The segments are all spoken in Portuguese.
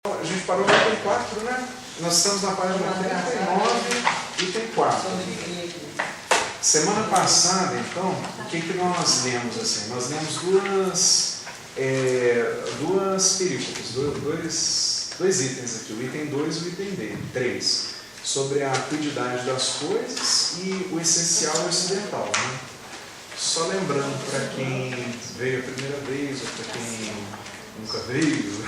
A gente parou no item 4, né? Nós estamos na página 39, item 4. Semana passada, então, o que nós lemos assim? Nós lemos duas perícopas, dois itens aqui, o item 2 e o item 3, sobre a fluididade das coisas e o essencial e o acidental, né? Só lembrando para quem veio a primeira vez ou para quem nunca veio,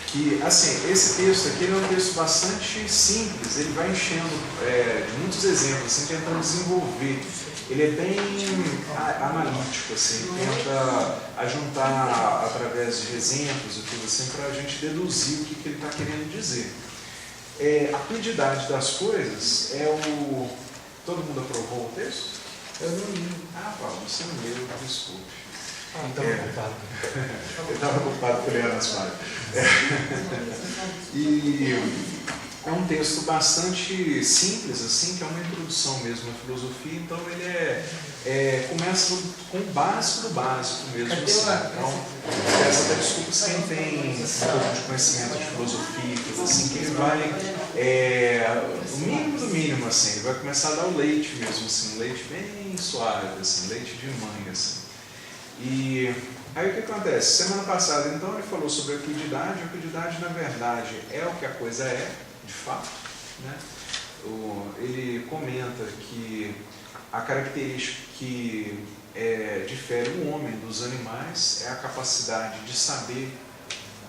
que assim, esse texto aqui é um texto bastante simples, ele vai enchendo de muitos exemplos, assim, tentando desenvolver. Ele é bem analítico, assim, tenta ajuntar através de exemplos e tudo assim para a gente deduzir o que ele está querendo dizer. A fluididade das coisas é o... Todo mundo aprovou o texto? Eu não li. Paulo, você não leu, desculpe. Eu estava ocupado por ler as páginas. E é um texto bastante simples, assim, que é uma introdução mesmo à filosofia, então ele começa com o básico do básico mesmo. Assim. Então, peço até desculpas quem tem um pouco de conhecimento de filosofia, coisa assim, que ele vai, o mínimo do mínimo, assim, ele vai começar a dar o leite mesmo, assim, um leite bem suave, assim, leite de mãe, assim. E aí o que acontece? Semana passada, então, ele falou sobre a fluididade. A fluididade, na verdade, é o que a coisa é, de fato, né? Ele comenta que a característica que difere o homem dos animais é a capacidade de saber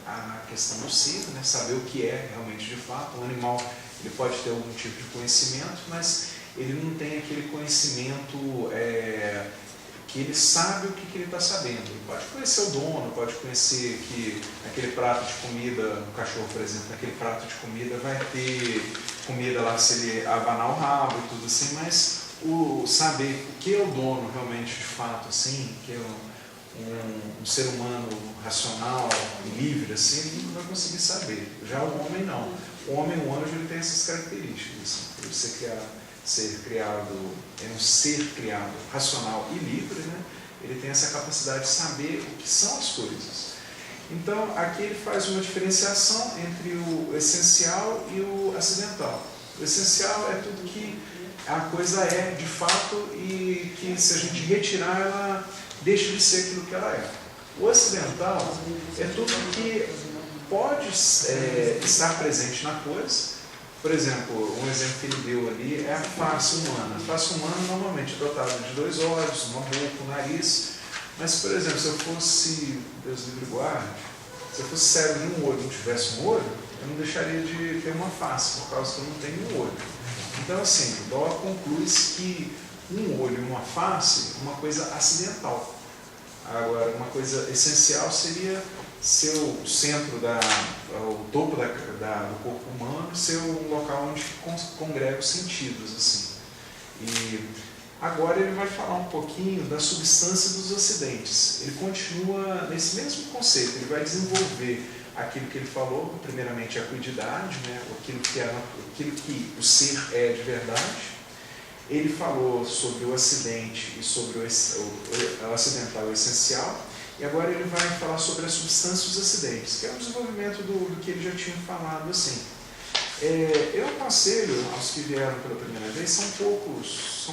a questão do ser, né? Saber o que é realmente de fato. O animal ele pode ter algum tipo de conhecimento, mas ele não tem aquele conhecimento que ele sabe o que ele está sabendo. Ele pode conhecer o dono, pode conhecer que naquele prato de comida, o cachorro, por exemplo, naquele prato de comida vai ter comida lá se ele abanar o rabo e tudo assim, mas o saber o que é o dono realmente de fato, assim, que é um ser humano racional, livre, assim, ele não vai conseguir saber. Já o homem não. O homem, o anjo, ele tem essas características, assim, por ser criado, é um ser criado racional e livre, né? Ele tem essa capacidade de saber o que são as coisas. Então, aqui ele faz uma diferenciação entre o essencial e o acidental. O essencial é tudo que a coisa é de fato e que se a gente retirar, ela deixa de ser aquilo que ela é. O acidental é tudo que pode estar presente na coisa. Por exemplo, um exemplo que ele deu ali é a face humana. A face humana normalmente é dotada de 2 olhos, uma boca, um nariz. Mas, por exemplo, se eu fosse, Deus livre guarde, se eu fosse cego de um olho e não tivesse um olho, eu não deixaria de ter uma face, por causa que eu não tenho um olho. Então, assim, o Dó conclui que um olho e uma face é uma coisa acidental. Agora, uma coisa essencial seria ser o centro, o topo do corpo humano, ser um local onde congrega os sentidos, assim. E agora ele vai falar um pouquinho da substância dos acidentes. Ele continua nesse mesmo conceito, ele vai desenvolver aquilo que ele falou, primeiramente a fluididade, né? aquilo que o ser é de verdade. Ele falou sobre o acidente e sobre o acidental e o essencial. E agora ele vai falar sobre a substância dos acidentes, que é um desenvolvimento do que ele já tinha falado assim. Eu aconselho aos que vieram pela primeira vez, são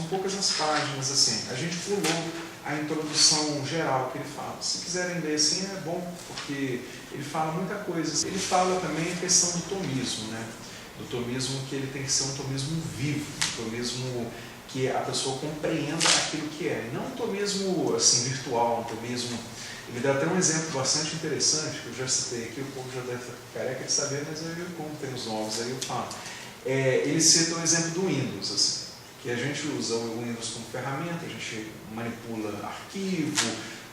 poucas as páginas, assim. A gente pulou a introdução geral que ele fala. Se quiserem ler assim é bom, porque ele fala muita coisa. Ele fala também a questão do tomismo, né? Do tomismo que ele tem que ser um tomismo vivo, um tomismo que a pessoa compreenda aquilo que é. Não um tomismo assim, virtual, um tomismo... Ele dá até um exemplo bastante interessante, que eu já citei aqui, o povo já deve estar careca de saber, mas eu como tem os novos aí eu falo. Ele cita o exemplo do Windows, assim, que a gente usa o Windows como ferramenta, a gente manipula arquivo,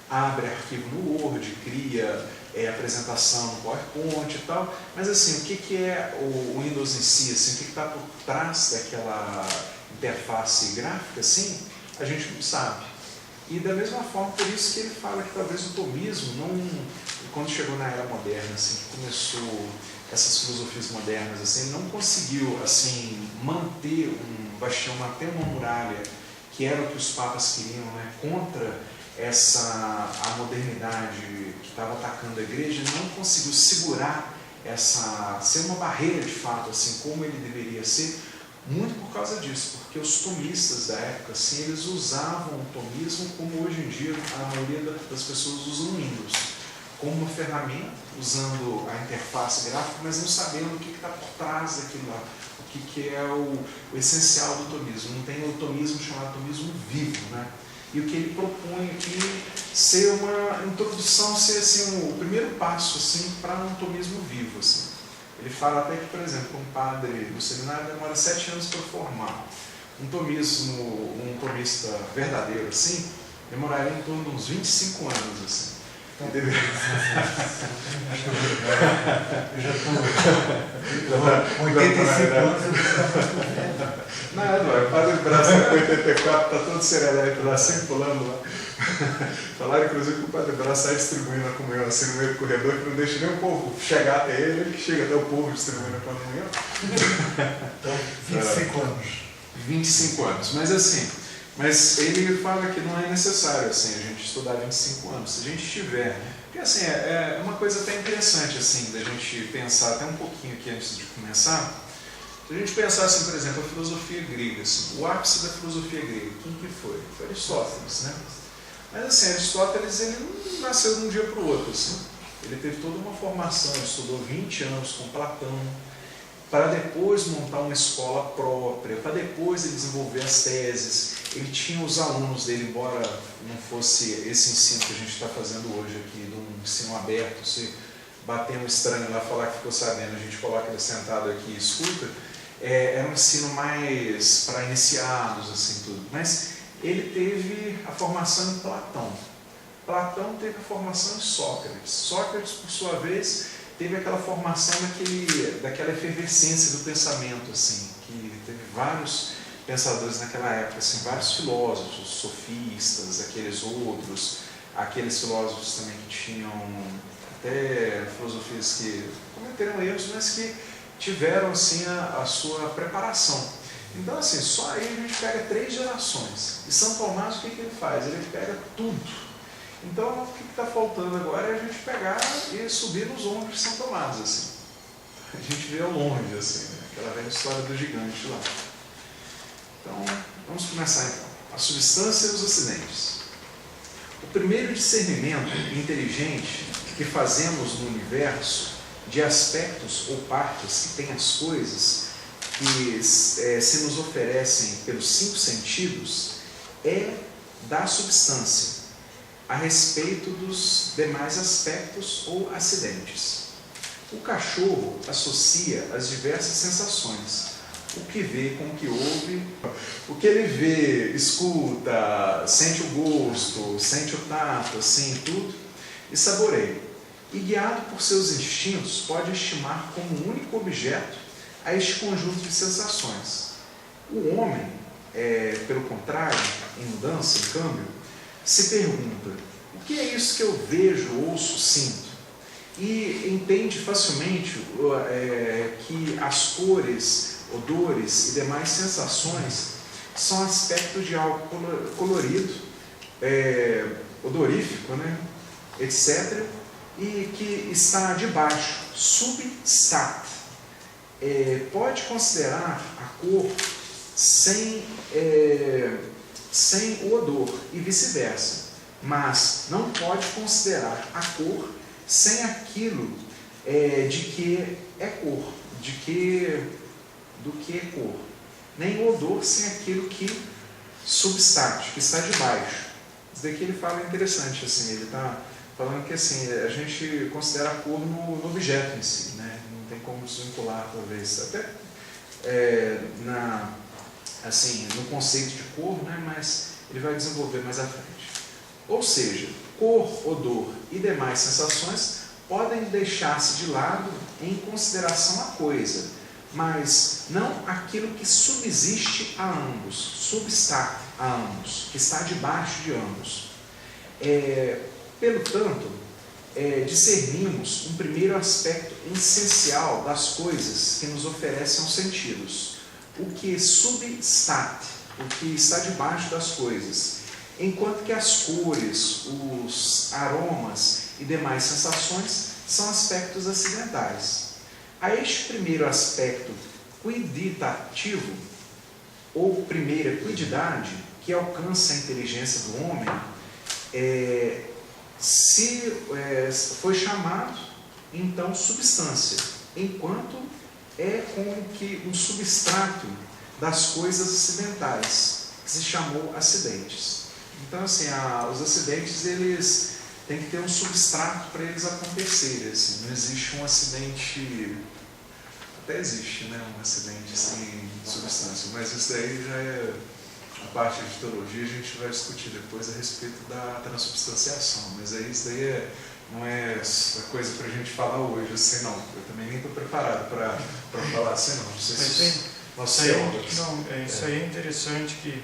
abre arquivo no Word, cria apresentação no PowerPoint e tal, mas assim, o que é o Windows em si, assim, o que está por trás daquela interface gráfica, assim, a gente não sabe. E da mesma forma, por isso que ele fala que talvez o tomismo, quando chegou na era moderna, assim, que começou essas filosofias modernas, assim, não conseguiu assim, manter um bastião, manter uma muralha, que era o que os papas queriam, né, contra a modernidade que estava atacando a igreja, não conseguiu segurar ser uma barreira de fato, assim, como ele deveria ser, muito por causa disso, porque os tomistas da época, assim, eles usavam o tomismo como hoje em dia a maioria das pessoas usam o Windows, como uma ferramenta, usando a interface gráfica, mas não sabendo o que está por trás daquilo lá, o que é o essencial do tomismo. Não tem o tomismo chamado tomismo vivo, né? E o que ele propõe aqui ser uma introdução, ser assim, o primeiro passo assim, para um tomismo vivo. Assim. Ele fala até que, por exemplo, um padre no seminário demora 7 anos para formar. Um tomista verdadeiro assim, demoraria em torno de uns 25 anos. Assim. Entendeu? Eu já estou 85 anos. Nada, o padre Brás está com 84, está todo serelepe lá, sempre pulando lá. Falaram, inclusive, que o padre Brás sai distribuindo a comunhão assim no meio do corredor, que não deixa nem o povo chegar até ele, ele que chega até o povo distribuindo a comunhão. Então, 25 anos. 25 anos, mas assim, mas ele fala que não é necessário assim, a gente estudar 25 anos, se a gente tiver, porque assim, é uma coisa até interessante assim, da gente pensar até um pouquinho aqui antes de começar. Se a gente pensar assim, por exemplo, a filosofia grega, assim, o ápice da filosofia grega, quem que foi? Foi Aristóteles, né? Mas assim, Aristóteles ele não nasceu de um dia para o outro, assim. Ele teve toda uma formação, ele estudou 20 anos com Platão, para depois montar uma escola própria, para depois ele desenvolver as teses. Ele tinha os alunos dele, embora não fosse esse ensino que a gente está fazendo hoje aqui, de um ensino aberto, se bater um estranho lá, falar que ficou sabendo, a gente coloca ele sentado aqui e escuta. Era um ensino mais para iniciados, assim, tudo. Mas ele teve a formação em Platão. Platão teve a formação em Sócrates. Sócrates, por sua vez, teve aquela formação daquela efervescência do pensamento, assim, que teve vários pensadores naquela época, assim, vários filósofos, sofistas, aqueles filósofos também que tinham até filosofias que cometeram erros, mas que tiveram assim a sua preparação. Então assim, só aí a gente pega 3 gerações. E São Tomás, o que ele faz? Ele pega tudo. Então o que está faltando agora é a gente pegar e subir nos ombros de São Tomás, assim. A gente vê ao longe, assim, né? Aquela velha história do gigante lá. Então, vamos começar então. A substância e os acidentes. O primeiro discernimento inteligente que fazemos no universo de aspectos ou partes que têm as coisas que se nos oferecem pelos 5 sentidos é da substância a respeito dos demais aspectos ou acidentes. O cachorro associa as diversas sensações, o que vê com o que ouve, o que ele vê, escuta, sente o gosto, sente o tato, assim, tudo, e saboreia. E guiado por seus instintos, pode estimar como único objeto a este conjunto de sensações. O homem, pelo contrário, em mudança, em câmbio, se pergunta: o que é isso que eu vejo, ouço, sinto? E entende facilmente que as cores, odores e demais sensações são aspectos de algo colorido, odorífico, né, etc., e que está debaixo, substat. Pode considerar a cor sem o odor e vice-versa, mas não pode considerar a cor sem aquilo de que é cor, do que é cor, nem o odor sem aquilo que substat, que está debaixo. Isso daqui ele fala interessante, assim, ele está falando que assim, a gente considera a cor no objeto em si, né? Não tem como desvincular, talvez, até no conceito de cor, né? Mas ele vai desenvolver mais à frente. Ou seja, cor, odor e demais sensações podem deixar-se de lado em consideração a coisa, mas não aquilo que subsiste a ambos, substar a ambos, que está debaixo de ambos. Pelo tanto, discernimos um primeiro aspecto essencial das coisas que nos oferecem os sentidos, o que substat, o que está debaixo das coisas, enquanto que as cores, os aromas e demais sensações são aspectos acidentais. A este primeiro aspecto quiditativo, ou primeira quididade, que alcança a inteligência do homem, foi chamado, então, substância, enquanto é como que um substrato das coisas acidentais, que se chamou acidentes. Então, assim, os acidentes, eles têm que ter um substrato para eles acontecerem. Assim. Não existe um acidente... Até existe, né, um acidente sem substância, mas isso daí já é a parte de teologia, a gente vai discutir depois a respeito da transubstanciação, mas aí isso daí não é a coisa para a gente falar hoje, assim, não. Eu também nem estou preparado para falar assim, não. Não sei se isso aí é interessante, que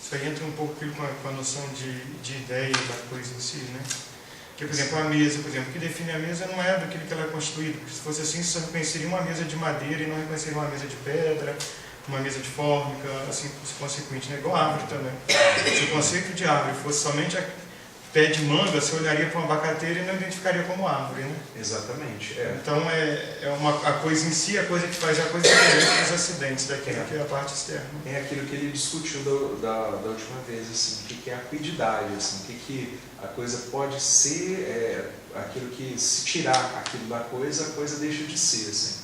isso aí entra um pouco com a noção de ideia da coisa em si, né? Que, por exemplo, a mesa, que define a mesa não é daquilo que ela é constituída. Porque se fosse assim, você reconheceria uma mesa de madeira e não reconheceria uma mesa de pedra, uma mesa de fórmica, assim consequente, né? Igual a árvore também. Se o conceito de árvore fosse somente pé de manga, você olharia para uma abacateira e não identificaria como árvore, né? Exatamente. Então, a coisa em si, a coisa que faz a coisa diferente dos acidentes, daquilo que é a parte externa. É aquilo que ele discutiu da última vez, assim, o que é a quididade, assim, o que a coisa pode ser, aquilo que, se tirar aquilo da coisa, a coisa deixa de ser, assim.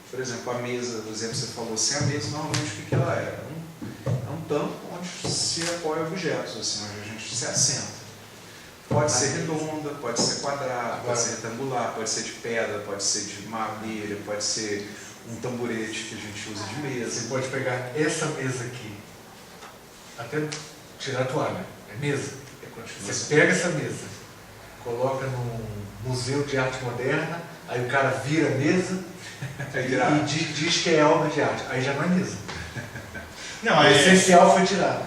Por exemplo, a mesa, por exemplo, você falou assim, a mesa normalmente o que ela é? É um tampo onde se apoia objetos, assim, onde a gente se assenta. Pode ser redonda, pode ser quadrada, pode ser retangular, pode ser de pedra, pode ser de madeira, pode ser um tamborete que a gente usa de mesa. Você pode pegar essa mesa aqui, até tirar a toalha, é mesa. Você pega essa mesa, coloca num museu de arte moderna, aí o cara vira a mesa e diz que é obra de arte, aí já não é mesa. Não, o essencial foi tirado.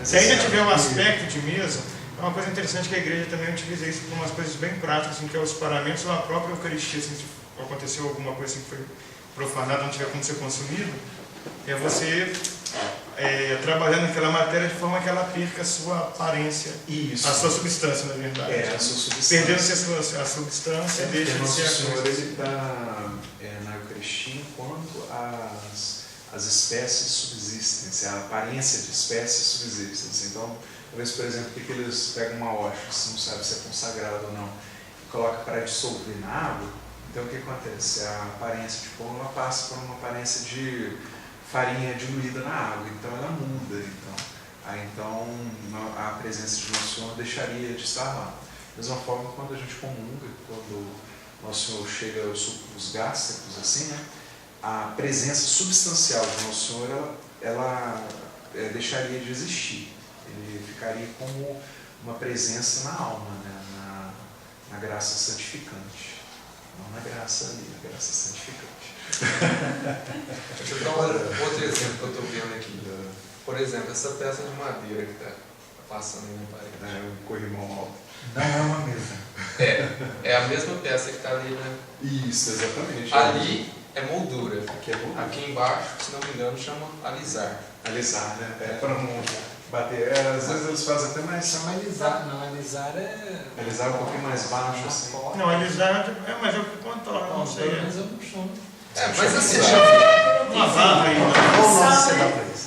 Se ainda tiver um aspecto de mesa, é uma coisa interessante que a igreja também utiliza isso para umas coisas bem práticas, assim, que é os paramentos ou a própria Eucaristia. Assim, se aconteceu alguma coisa assim que foi profanada, não tiver como ser consumido, é você trabalhando naquela matéria de forma que ela perca a sua aparência, a sua substância, na verdade. A sua substância. Perdendo-se a substância, deixa de ser a Nosso Senhor, coisa. ele está na Eucaristia enquanto as espécies subsistem, a aparência de espécies subsistem. Então, talvez, por exemplo, que eles pegam uma hóstia, você não sabe se é consagrado ou não, e coloca para dissolver na água. Então, o que acontece? A aparência de pão, ela passa por uma aparência de farinha diluída na água, então ela muda. Então a presença de Nosso Senhor deixaria de estar lá. Da mesma forma, quando a gente comunga, quando Nosso Senhor chega os gástricos, assim, né, a presença substancial de Nosso Senhor, ela deixaria de existir. Ele ficaria como uma presença na alma, né, na graça santificante. Não na graça ali, na graça santificante. Deixa eu dar outro exemplo que eu estou vendo aqui. Por exemplo, essa peça de madeira que está passando aí na parede. O corrimão alto. Não é uma mesa. É a mesma peça que está ali, né? Isso, exatamente. Ali é moldura. Aqui é moldura. Aqui embaixo, se não me engano, chama alisar. Alisar, né? Para não bater. Às vezes eles fazem até mais. Chama alisar. Não, alisar é... Alisar é um pouquinho mais baixo, assim. Não, alisar mas é o que contorna, não sei. Mas eu não chamo. Mas assim, uma barra aí.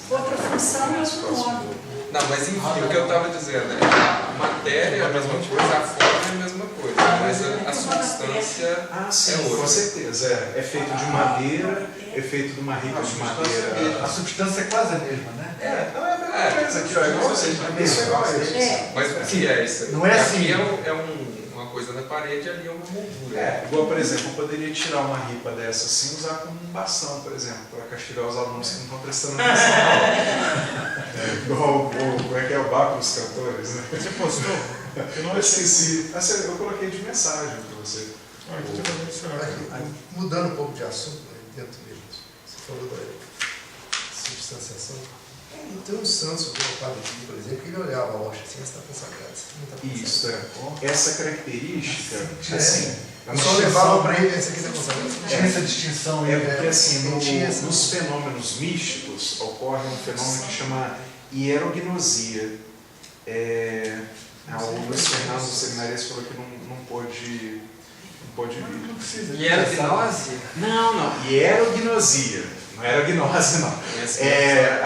Outra função, mas um modo. Não, mas enfim, o que eu estava dizendo a matéria é a mesma coisa, a forma é a mesma coisa, mas a substância sim, é outra. Com certeza. É feito de madeira, é feito de uma ripa de madeira. A substância é quase a mesma, né? Não é a mesma coisa aqui, ó. Igual vocês, isso é igual a isso. Mas o que é isso? Não é assim. Aqui é uma coisa na parede, ali é uma moldura. Igual, por exemplo, eu poderia tirar uma ripa dessa assim e usar como um bastão, por exemplo, para castigar os alunos que não estão prestando atenção. Igual como é que é o Baco dos Cantores, né? Você postou? Eu esqueci. Eu coloquei de mensagem para você. Mudando um pouco de assunto, dentro mesmo, você falou da substanciação. Tem um santo, como o Padre Pio, por exemplo, que ele olhava a hóstia assim, está consagrado. Isso, essa característica, assim, só levava para ele, essa aqui está consagrado. Tinha essa distinção. Porque assim, nos fenômenos místicos ocorre um fenômeno que chama hierognosia. O Luiz Fernando, seminarista, falou que não pôde pode vir. Não precisa. E era gnose? Não. Hierognosia. Não era gnose, não.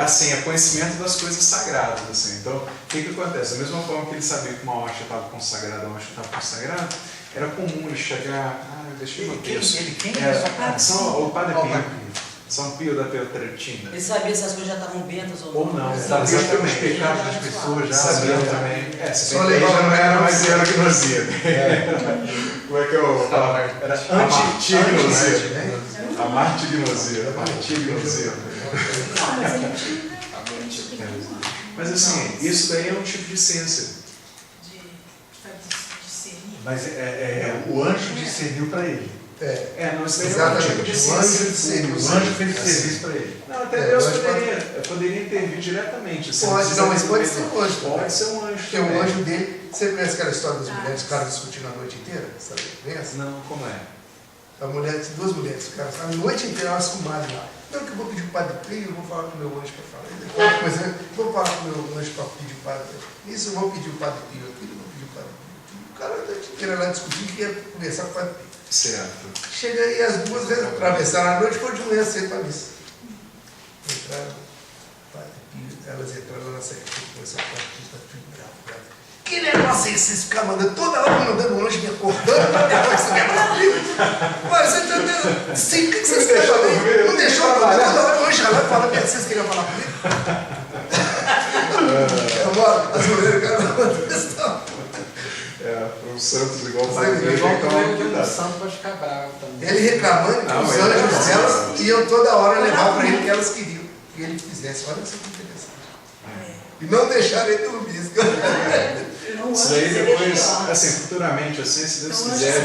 Assim, é conhecimento das coisas sagradas. Assim. Então, o que acontece? Da mesma forma que ele sabia que uma hóstia estava consagrada, uma hóstia estava consagrada, era comum ele chegar... deixa eu ver o texto. Quem? O Padre Pio. São Pio da Pietrelcina. Ele sabia se as coisas já estavam bentas ou não. Ou não. Sabia os pecados das pessoas já. Sabia também. Só já levar não era mais hierognosia. Como é que eu falo? Era anti-gnosia. A martignosia. Amartignosia. Mas assim, isso daí é um tipo de ciência. Mas o anjo discerniu para ele. Não, isso daí é um tipo de ciência. O anjo fez o serviço para ele. Não, até Deus poderia intervir diretamente. Assim, Mas pode ser um anjo. Pode ser um anjo. Porque o anjo dele... Você conhece aquela história das mulheres, os caras discutindo a noite inteira? Sabe? Conhece? Não, como é? A mulher, duas mulheres, os caras, a noite inteira elas comadres lá. Então que eu vou pedir o Padre Pio, eu vou falar com o meu anjo para falar. Depois vou falar com o meu anjo para pedir o Padre Pio. Isso eu vou pedir o Padre Pio aqui, eu vou pedir o Padre Pio. O cara a noite inteira lá discutindo que ia conversar com o Padre Pio. Certo. Chega aí, as duas atravessaram a noite e foram de manhã cedo para a missa. Entraram, Padre Pio, elas entraram lá na secretaria, começaram a falar, Pio, tá tudo bravo. Que negócio é esse? Vocês ficam mandando toda hora mandando um anjo me acordando para depois você quebra a Bíblia. Mas você está entendendo? Sim, o que vocês querem fazer? Não deixou toda hora o anjo lá e fala o que vocês queriam falar comigo? As mulheres querem questão. Os santos igual o Padre O santo pode ficar bravo também. Ele reclamando que os anjos delas iam toda hora levar para ele o que elas queriam que ele fizesse. Olha isso que interessante. E não deixaram ele dormir. Isso daí depois, assim, futuramente, assim, se Deus quiser,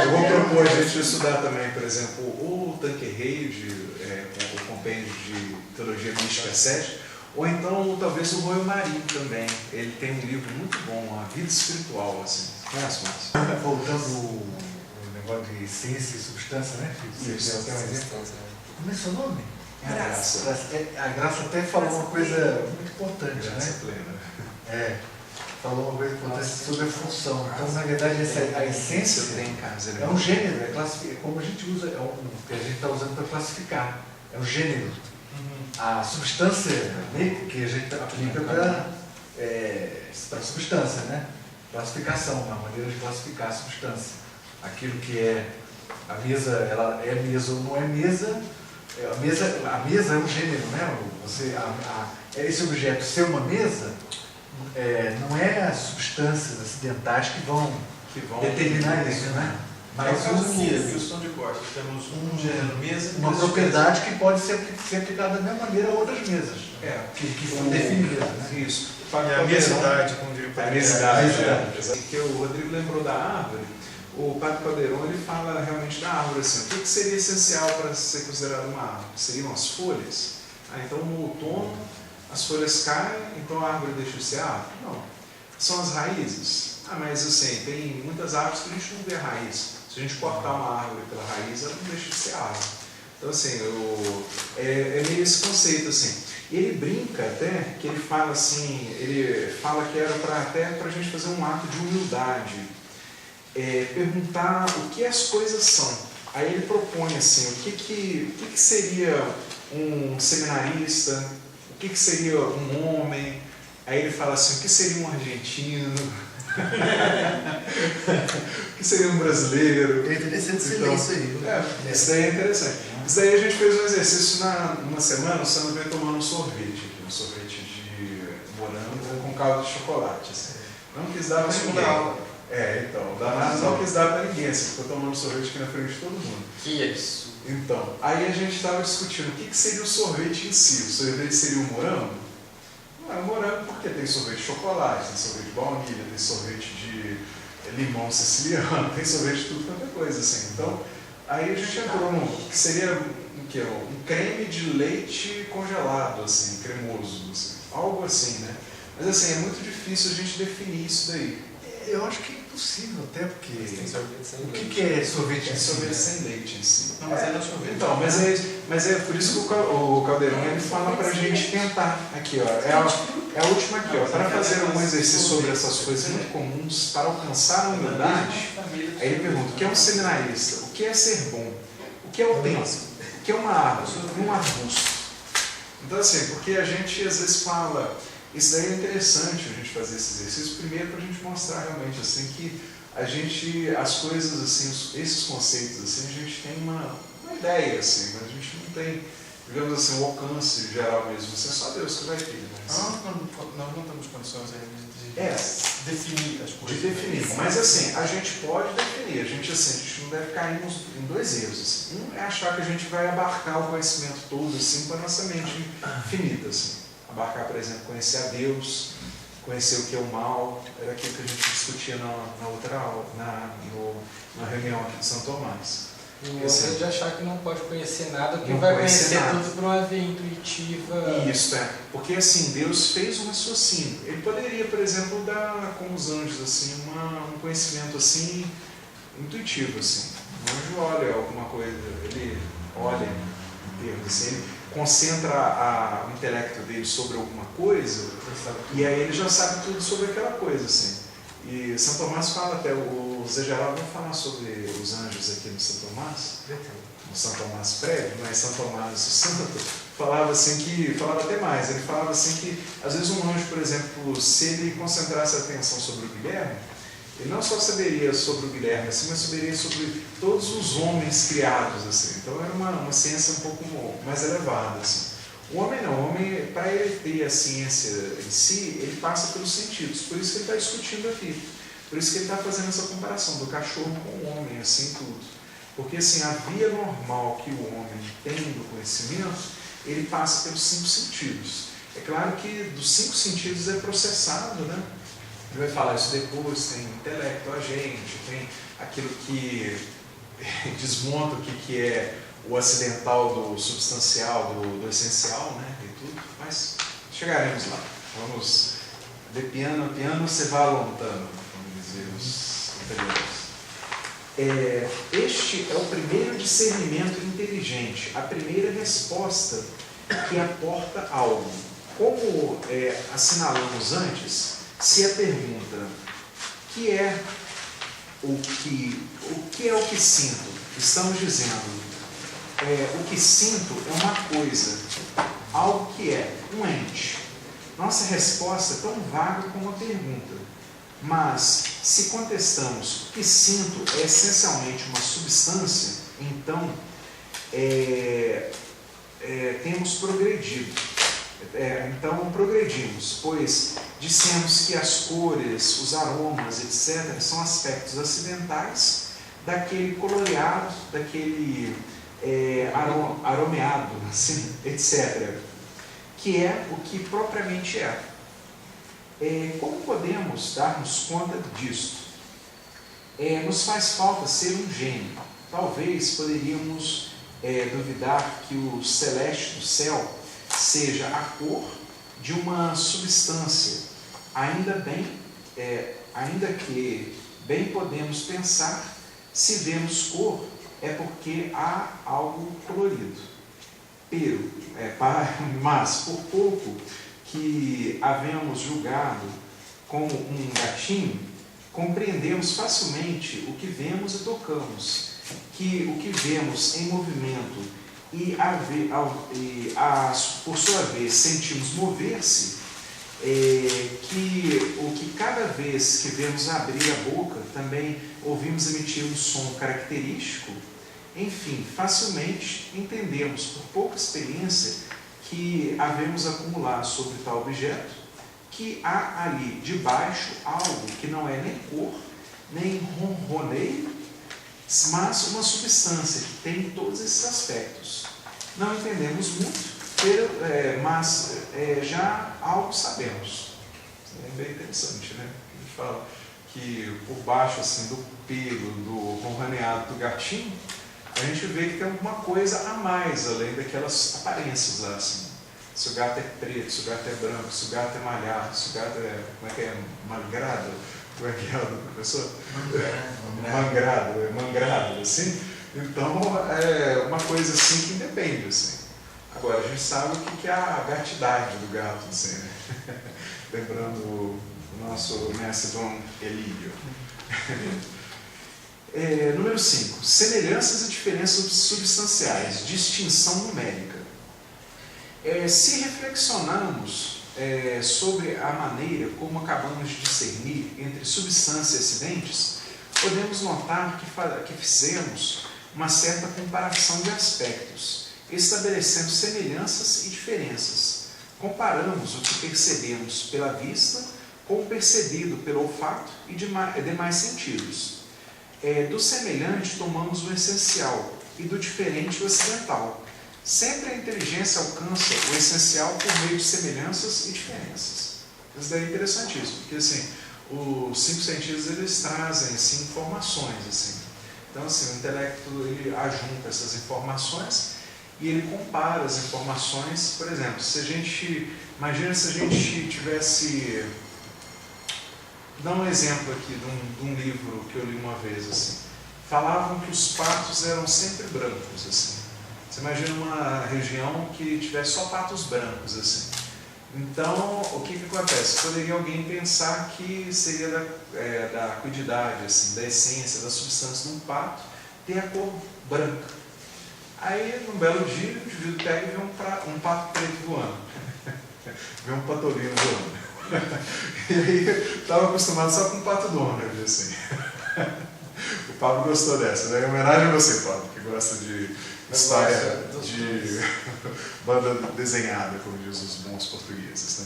eu vou propor a gente estudar também, por exemplo, o Tanqueray, o compêndio de Teologia Mística 7, ou então talvez o Royal Marinho também. Ele tem um livro muito bom, A Vida Espiritual, assim. Conhece, Márcio? Voltando o negócio de ciência e substância, né? Isso. Tem um exemplo. Como é seu nome? Graça. A Graça até falou uma coisa muito importante, Graça né? plena. Falou uma coisa importante sobre a função. Então, na verdade, a essência é um gênero, é como a gente usa, que a gente está usando para classificar. É um gênero. A substância que a gente aplica para a substância, né? Classificação, uma maneira de classificar a substância. Aquilo que é a mesa, ela é mesa ou não é mesa. A mesa é um gênero, né? Esse objeto ser uma mesa não é as substâncias acidentais que vão determinar isso, né? Mas aqui, questão de cortes, temos um gênero mesa e uma propriedade que pode ser aplicada da mesma maneira a outras mesas. Que define mesa, né? Isso. E a mesidade, como diria o A Padre. mesidade, que o Rodrigo lembrou da árvore. O Padre Caldeirão, ele fala realmente da árvore, assim, o que seria essencial para ser considerado uma árvore? Seriam as folhas? Então no outono as folhas caem, então a árvore deixa de ser árvore? Não. São as raízes? Mas assim, tem muitas árvores que a gente não vê a raiz. Se a gente cortar uma árvore pela raiz, ela não deixa de ser árvore. Então assim, é meio esse conceito assim. E ele brinca até, que ele fala assim, ele fala que era até para a gente fazer um ato de humildade. Perguntar o que as coisas são. Aí ele propõe assim, o que seria um seminarista, o que seria um homem. Aí ele fala assim, o que seria um argentino, o que seria um brasileiro. É interessante você ler isso aí. Isso daí é interessante. Isso daí a gente fez um exercício numa semana, o Sandro veio tomando um sorvete de morango com caldo de chocolate. Assim. Não quis dar para ninguém. Então, o danado não quis dar para ninguém, assim, ficou tomando sorvete aqui na frente de todo mundo. Que isso? Então, aí a gente estava discutindo o que seria o sorvete em si. O sorvete seria o morango? Não é o morango porque tem sorvete de chocolate, tem sorvete de baunilha, tem sorvete de limão siciliano, tem sorvete de tudo quanto é coisa, assim. Então, aí a gente entrou no que seria um creme de leite congelado, assim, cremoso, assim, algo assim, né? Mas assim, é muito difícil a gente definir isso daí. Eu acho que é impossível até, porque Mas tem sorvete sem o leite. que é sorvete É em sorvete si, né? sem leite em si. Não, mas é da sorvete. Então, mas é por isso que o Caldeirão ele fala pra gente tentar. Aqui, ó, é a última aqui, ó. Para fazer um exercício sobre essas coisas muito comuns, para alcançar a humildade, aí ele pergunta, o que é um seminarista? O que é ser bom? O que é o tempo? O que é uma árvore? E um arbusto? Então, assim, porque a gente às vezes fala, isso daí é interessante a gente fazer esse exercício, primeiro para a gente mostrar realmente assim que a gente, as coisas assim, esses conceitos assim, a gente tem uma ideia assim, mas a gente não tem, digamos assim, o alcance geral mesmo, assim, é só Deus que vai ter. Mas... Nós não temos condições ainda de definir as de coisas. definir, mas assim, a gente pode definir, a gente não deve cair em dois erros. Assim. Um é achar que a gente vai abarcar o conhecimento todo assim, com a nossa mente finita. Assim. Abarcar, por exemplo, conhecer a Deus, conhecer o que é o mal, era aquilo que a gente discutia na outra aula, na reunião aqui de São Tomás. E o outro é de achar que não pode conhecer nada, que Não vai conhecer conhecer nada. tudo por uma via intuitiva. Isso, porque assim, Deus fez um raciocínio. Ele poderia, por exemplo, dar com os anjos assim, um conhecimento assim, intuitivo. Assim. O anjo olha alguma coisa, ele olha em termos assim, ele concentra o intelecto dele sobre alguma coisa e aí ele já sabe tudo sobre aquela coisa. Assim. E São Tomás fala até, o Zé Geraldo vai falar sobre os anjos aqui no São Tomás, no São Tomás prévio, mas São Tomás o Santo falava até mais, ele falava assim que às vezes um anjo, por exemplo, se ele concentrasse a atenção sobre o Guilherme, ele não só saberia sobre o Guilherme, assim, mas saberia sobre todos os homens criados, assim. Então era uma ciência um pouco mais elevada, assim. O homem não, o homem, para ele ter a ciência em si, ele passa pelos sentidos, por isso que ele está discutindo aqui, por isso que ele está fazendo essa comparação do cachorro com o homem, assim tudo. Porque assim, a via normal que o homem tem do conhecimento, ele passa pelos 5 sentidos. É claro que dos 5 sentidos é processado, né? Ele vai falar isso depois, tem o intelecto, a gente, tem aquilo que desmonta o que é o acidental do substancial, do essencial, né, e tudo, mas chegaremos lá. Vamos de piano a piano, se vai lontano, como dizer os italianos. Este é o primeiro discernimento inteligente, a primeira resposta que aporta algo. Como assinalamos antes, se a pergunta que é o que é o que sinto, estamos dizendo o que sinto é uma coisa, algo que é um ente. Nossa resposta é tão vaga como a pergunta, mas se contestamos o que sinto é essencialmente uma substância, então temos progredido. Então progredimos, pois dissemos que as cores, os aromas, etc., são aspectos acidentais daquele coloreado, daquele aromeado, assim, etc., que é o que propriamente é. Como podemos darmos conta disto? Nos faz falta ser um gênio. Talvez poderíamos duvidar que o celeste do céu seja a cor de uma substância, ainda que bem podemos pensar, se vemos cor, é porque há algo colorido. Mas, por pouco que havemos julgado como um gatinho, compreendemos facilmente o que vemos e tocamos, que o que vemos em movimento por sua vez sentimos mover-se, que o que cada vez que vemos abrir a boca também ouvimos emitir um som característico. Enfim, facilmente entendemos por pouca experiência que havemos acumulado sobre tal objeto, que há ali debaixo algo que não é nem cor, nem ronroneio, mas uma substância que tem todos esses aspectos. Não entendemos muito, mas já algo sabemos. É bem interessante, né? A gente fala que por baixo assim, do pelo, do ronroneado do gatinho, a gente vê que tem alguma coisa a mais, além daquelas aparências lá, assim. Se o gato é preto, se o gato é branco, se o gato é malhado, se o gato é, malgrado, Como é que é do professor? Mangrado, assim. Então, é uma coisa assim que independe, assim. Agora, a gente sabe o que é a vertidade do gato, assim, né? Lembrando o nosso mestre Dom Elídio. Número 5. Semelhanças e diferenças substanciais. Distinção numérica. Se reflexionarmos sobre a maneira como acabamos de discernir entre substância e acidentes, podemos notar que fizemos uma certa comparação de aspectos, estabelecendo semelhanças e diferenças. Comparamos o que percebemos pela vista com o percebido pelo olfato e demais sentidos. Do semelhante tomamos o essencial e do diferente o acidental. Sempre a inteligência alcança o essencial por meio de semelhanças e diferenças. Isso daí é interessantíssimo, porque assim, os 5 sentidos eles trazem assim, informações. Assim. Então assim, o intelecto ele ajunta essas informações e ele compara as informações. Por exemplo, imagina se a gente tivesse... Vou dar um exemplo aqui de um livro que eu li uma vez. Assim. Falavam que os patos eram sempre brancos. Assim. Você imagina uma região que tivesse só patos brancos, assim. Então, o que acontece? Poderia alguém pensar que seria da acuidade, assim, da essência, da substância de um pato, ter a cor branca. Aí, num belo dia, o indivíduo pega e vê um pato preto voando. Vê um patolino voando. E aí, estava acostumado só com o pato Donald, assim. O Pablo gostou dessa, né? Em homenagem a você, Pablo, que gosta de história de banda desenhada, como diz os bons portugueses, né?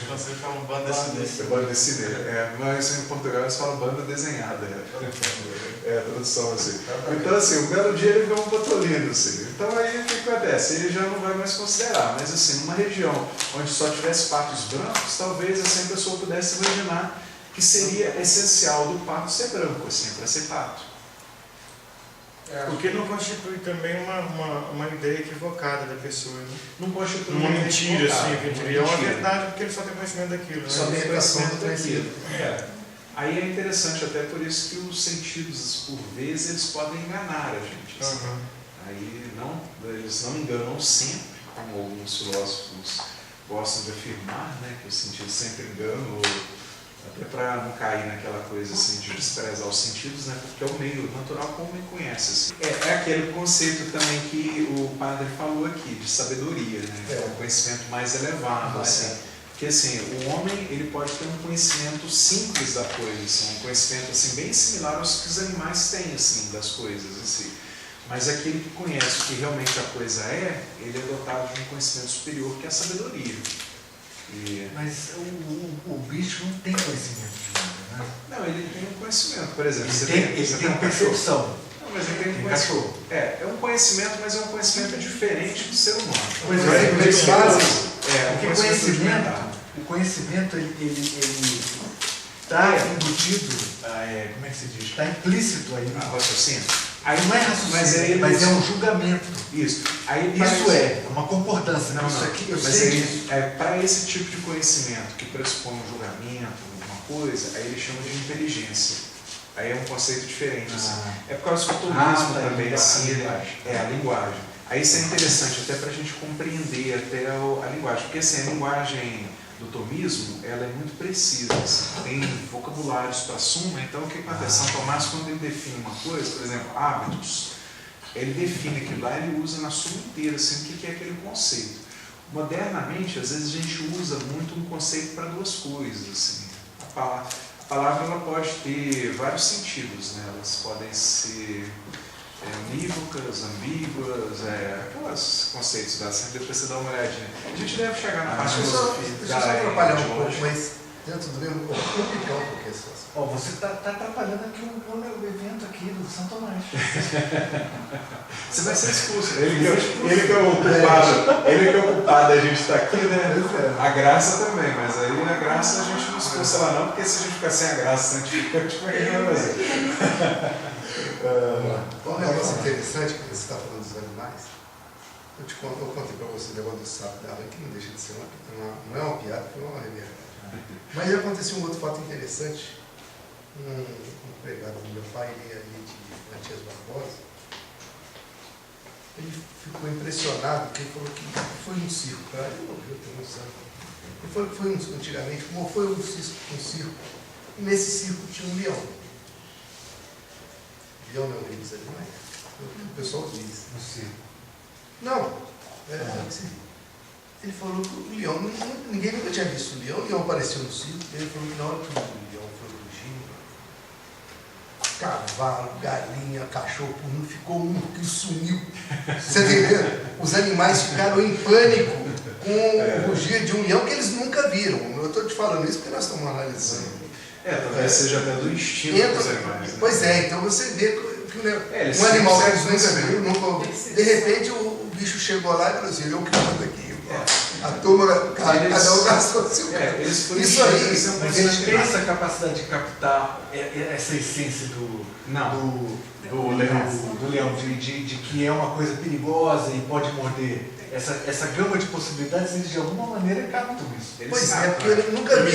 Vocês falam banda desenhada. Banda desenhada. Mas em Portugal eles falam banda desenhada. A tradução assim. Então assim, um belo dia ele vê um patolino, assim. Então aí o que acontece? Ele já não vai mais considerar, mas assim, numa região onde só tivesse patos brancos, talvez assim a pessoa pudesse imaginar que seria essencial do pato ser branco, assim, para ser pato. Porque não constitui também uma ideia equivocada da pessoa, né? Não constitui uma mentira, assim, é uma mentira. verdade porque ele só tem conhecimento daquilo, né? Só tem conhecimento daquilo. Aí é interessante até por isso que os sentidos, por vezes, eles podem enganar a gente. Assim. Aí eles não enganam sempre, como alguns filósofos gostam de afirmar, né, que os sentidos sempre enganam, até para não cair naquela coisa assim, de desprezar os sentidos, né, porque é o meio natural como me conhece. Assim. É aquele conceito também que o padre falou aqui, de sabedoria, né, que é um conhecimento mais elevado. Assim. Porque assim, o homem ele pode ter um conhecimento simples da coisa, assim, um conhecimento assim, bem similar aos que os animais têm assim, das coisas. Assim. Mas aquele que conhece o que realmente a coisa ele é dotado de um conhecimento superior que é a sabedoria. Mas o bicho não tem conhecimento de nada, né? Não, ele tem um conhecimento, por exemplo. Ele tem uma percepção. Não, mas ele tem um conhecimento. É um conhecimento, mas é um conhecimento diferente do ser humano. Pois o conhecimento ele está embutido, como é que se diz? Está implícito aí. Raciocínio. Aí não é raciocínio, mas é um julgamento. Isso. Isso é uma concordância. Não, isso aqui eu mas sei disso. Para esse tipo de conhecimento que pressupõe um julgamento, alguma coisa, aí ele chama de inteligência. Aí é um conceito diferente. Assim. É por causa do tomismo também, assim, a linguagem. Aí isso é interessante até para a gente compreender até a linguagem. Porque assim, a linguagem do tomismo, ela é muito precisa. Assim. Tem vocabulários para suma, então o que acontece? São Tomás, quando ele define uma coisa, por exemplo, hábitos, ele define aquilo lá, ele usa na suma inteira, assim, o que é aquele conceito. Modernamente, às vezes a gente usa muito um conceito para duas coisas. Assim. A palavra ela pode ter vários sentidos, né? Elas podem ser unívocas, ambíguas, aqueles conceitos da sempre depois você dá uma olhadinha. A gente deve chegar na parte de filosofia. Deixa eu só atrapalhar um pouco, mas dentro do mesmo público, porque você está atrapalhando aqui o evento aqui do São Tomás. Você vai ser expulso. Ele que é o culpado da gente estar aqui, né? A graça também, mas aí a graça a gente não expulsa lá não, porque se a gente ficar sem a graça santificante, como é que a gente vai fazer? Um negócio interessante que você está falando dos animais, eu contei para você o negócio do sapo da água, que não deixa de ser não é uma piada, foi uma realidade. Mas aconteceu um outro fato interessante. Um empregado do meu pai, ele é ali de Matias Barbosa, ele ficou impressionado, porque ele falou que foi um circo, cara, ele morreu, tem noção. Ele falou que foi antigamente, como foi um circo, e nesse circo tinha um leão. Leão não é o rei dos animais? O pessoal diz. No circo. Não, ele falou que o leão, ninguém nunca tinha visto o leão apareceu no circo, ele falou que na hora que o leão foi rugindo, cavalo, galinha, cachorro, não ficou um que sumiu. Você entendeu? Os animais ficaram em pânico com o rugir de um leão que eles nunca viram. Eu estou te falando isso porque nós estamos analisando. Talvez seja até do instinto dos animais. Né? Pois é, então você vê que um animal que eles nunca viram, de repente o bicho chegou lá e falou assim, eu que mando aqui. A turma, cada um gastou seu isso aí. Eles têm essa capacidade de captar essa essência do leão, de que é uma coisa perigosa e pode morder. Essa gama de possibilidades, eles de alguma maneira captam isso. Pois é, porque eu nunca vi.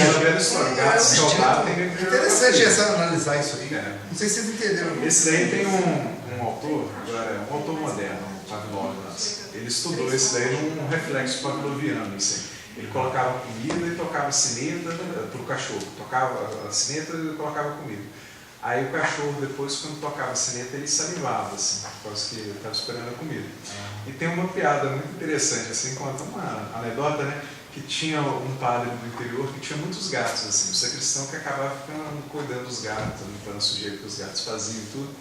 Interessante analisar isso aí. Não sei se vocês entenderam. Esse daí tem um autor, agora, um autor moderno, Pavlov. Ele estudou esse daí num reflexo pavloviano. Assim. Ele colocava comida e tocava sineta para o cachorro. Tocava a sineta e colocava comida. Aí o cachorro, depois, quando tocava a sineta, ele salivava, assim, por causa que ele estava esperando a comida. E tem uma piada muito interessante, assim, conta uma anedota, né? Que tinha um padre do interior que tinha muitos gatos, assim, um sacristão que acabava ficando cuidando dos gatos, limpando a sujeira que os gatos faziam e tudo.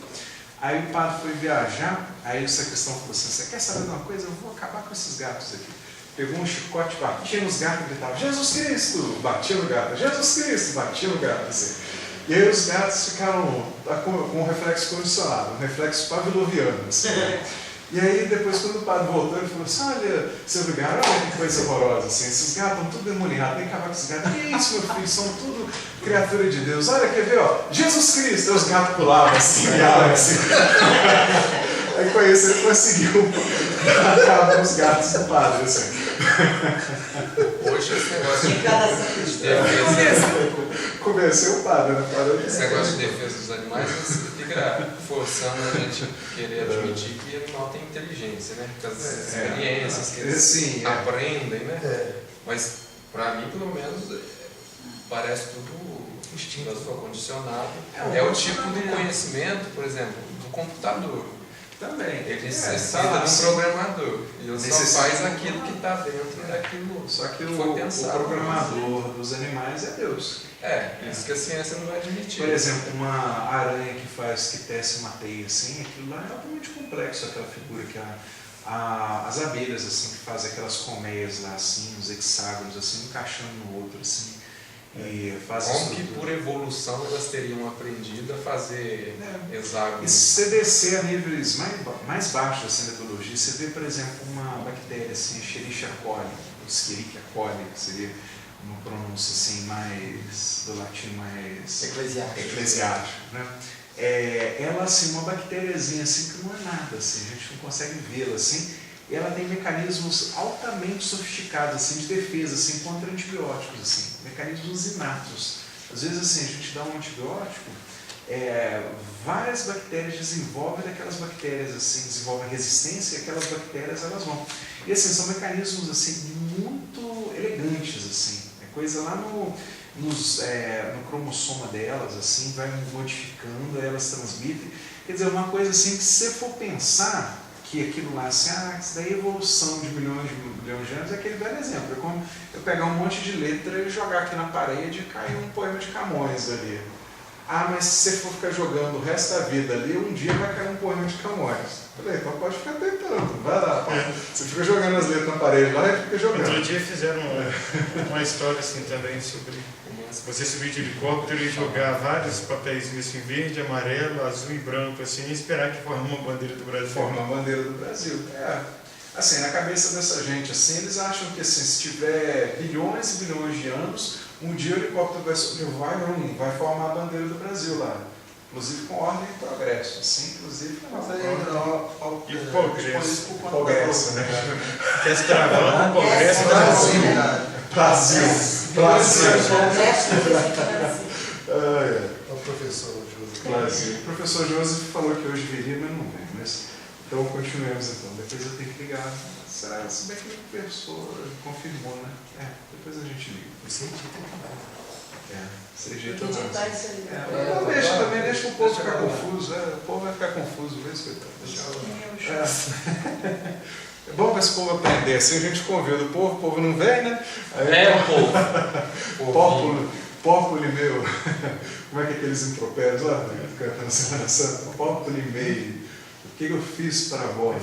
Aí o padre foi viajar, aí o sacristão falou assim, você quer saber de uma coisa? Eu vou acabar com esses gatos aqui. Pegou um chicote, batia nos gatos e gritava, Jesus Cristo! Batia no gato, Jesus Cristo! Batia no gato, assim. E aí os gatos ficaram com um reflexo condicionado, um reflexo pavloviano, assim. E aí depois quando o padre voltou, ele falou assim, olha, seu lugar, olha que coisa horrorosa, assim, esses gatos estão tudo demoniados, tem que acabar com esses gatos. Que isso, meu filho, são tudo criatura de Deus. Olha, quer ver, ó, Jesus Cristo! Aí os gatos pulavam assim, assim. Aí com isso ele conseguiu acabar com os gatos do padre, assim. Hoje esse negócio de convenceu o padre, né? Esse negócio de defesa dos animais fica forçando a gente querer admitir que o animal tem inteligência, né? Porque as experiências que eles aprendem, né? Mas, para mim, pelo menos, parece tudo instinto condicionado. É o tipo de conhecimento, por exemplo, do computador. Também. Ele necessita de um programador. E ele só faz aquilo que está dentro daquilo. Só que foi pensado, o programador dos animais é Deus. Isso que a ciência não vai admitir. Por exemplo, uma aranha que tece uma teia assim, aquilo lá é altamente complexo, aquela figura que as abelhas assim, que fazem aquelas colmeias lá assim, os hexágonos assim, encaixando no outro assim. E como que por evolução elas teriam aprendido a fazer hexágonos? E se você descer a níveis mais baixos assim, da biologia, você vê, por exemplo, uma bactéria assim, Escherichia coli, ou Escherichia coli, que seria uma pronúncia assim, mais do latim mais eclesiástico, né? Ela assim, uma bactériazinha assim, que não é nada, assim, a gente não consegue vê-la assim. E ela tem mecanismos altamente sofisticados assim, de defesa assim, contra antibióticos, assim, mecanismos inatos. Às vezes assim, a gente dá um antibiótico, várias bactérias desenvolvem daquelas bactérias assim, desenvolvem resistência e aquelas bactérias elas vão. E assim, são mecanismos assim, muito elegantes, assim, é coisa lá no cromossoma delas, assim, vai modificando, elas transmitem. Quer dizer, uma coisa assim que se você for pensar que aquilo lá, assim, isso daí é evolução de milhões de anos, é aquele velho exemplo. É como eu pegar um monte de letra e jogar aqui na parede e cair um poema de Camões ali. Mas se você for ficar jogando o resto da vida ali, um dia vai cair um poema de Camões. Falei, então pode ficar tentando, vai lá. Você fica jogando as letras na parede lá e fica jogando. Outro dia fizeram uma história assim também sobre você subir de helicóptero e jogar vários papéis assim, verde, amarelo, azul e branco assim, e esperar que forme uma bandeira do Brasil. Forma uma bandeira do Brasil. Assim, na cabeça dessa gente, assim, eles acham que assim, se tiver bilhões e bilhões de anos, um dia o helicóptero vai formar a bandeira do Brasil lá. Inclusive com ordem e progresso. Assim, inclusive com progresso, né? Quer se travar no Congresso Brasil. Brasil. O professor Joseph. Claro, o professor Joseph falou que hoje viria, mas não vem. Mas, então continuemos então. Depois eu tenho que ligar. Será? Se bem que o professor confirmou, né? Depois a gente liga. Você edita também. Você edita Digitar isso aí. não, deixa o povo ficar confuso. O povo vai ficar confuso mesmo. É bom para esse povo aprender. Assim a gente convida o povo não vem, né? Aí, o povo. Populi meu. Como é que aqueles impropérios lá? Cantando Semana Santa. Populi mei. O que eu fiz para vós?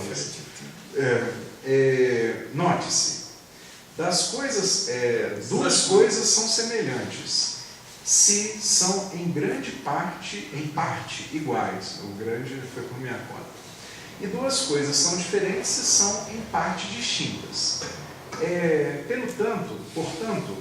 Note-se. Das coisas, duas coisas são semelhantes, se são em parte iguais. O grande foi por minha conta. E duas coisas são diferentes se são em parte distintas. Portanto,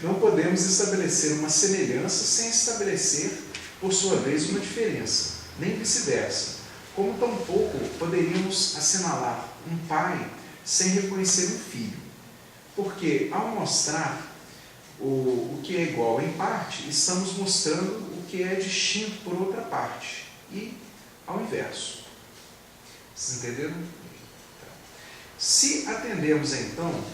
não podemos estabelecer uma semelhança sem estabelecer, por sua vez, uma diferença, nem vice-versa. Como tampouco poderíamos assinalar um pai sem reconhecer um filho. Porque, ao mostrar o que é igual em parte, estamos mostrando o que é distinto por outra parte. E ao inverso. Vocês entenderam? Se atendemos, então,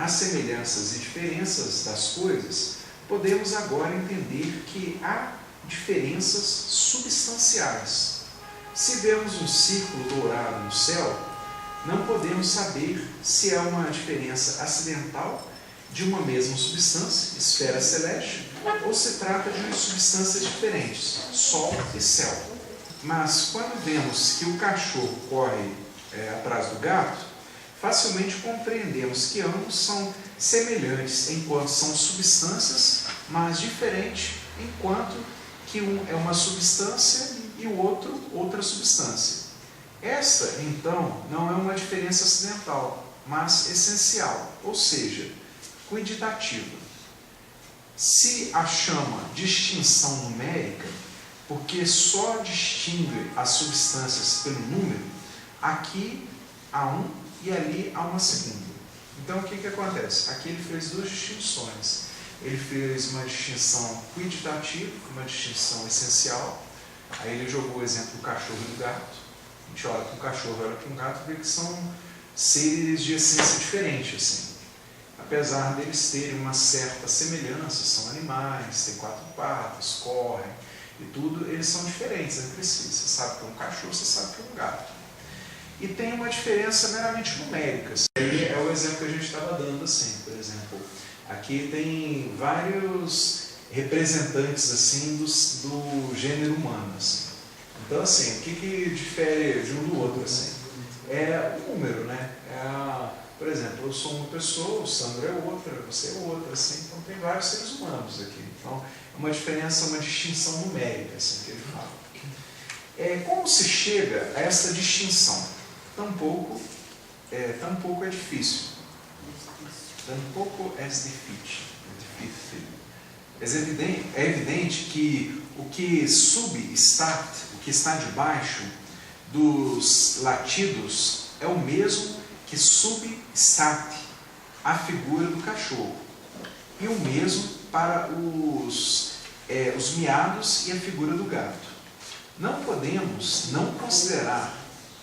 às semelhanças e diferenças das coisas, podemos agora entender que há diferenças substanciais. Se vemos um círculo dourado no céu, não podemos saber se é uma diferença acidental de uma mesma substância, esfera celeste, ou se trata de substâncias diferentes, Sol e céu. Mas quando vemos que o cachorro corre atrás do gato, facilmente compreendemos que ambos são semelhantes enquanto são substâncias, mas diferentes enquanto que um é uma substância e o outro outra substância. Esta, então, não é uma diferença acidental, mas essencial, ou seja, quantitativa. Se a chama distinção numérica, porque só distingue as substâncias pelo número, aqui há um e ali há uma segunda. Então, o que acontece? Aqui ele fez duas distinções. Ele fez uma distinção quantitativa, uma distinção essencial. Aí ele jogou o exemplo do cachorro e do gato. A gente olha para um cachorro, olha para um gato e vê que são seres de essência diferente, assim. Apesar deles terem uma certa semelhança, são animais, têm 4 patas, correm e tudo, eles são diferentes entre si. Você sabe que é um cachorro, você sabe que é um gato. E tem uma diferença meramente numérica. Aí é o exemplo que a gente estava dando, assim, por exemplo. Aqui tem vários representantes assim do gênero humano, assim. Então, assim, o que difere de um do outro, assim? É o número, né? Por exemplo, eu sou uma pessoa, o Sandro é outra, você é outra, assim. Então, tem vários seres humanos aqui. Então, é uma diferença, uma distinção numérica, assim, que ele fala. Como se chega a essa distinção? Tampouco é difícil. Tampouco é difícil. É evidente que o que está debaixo dos latidos é o mesmo que substate a figura do cachorro, e o mesmo para os miados e a figura do gato. Não podemos não considerar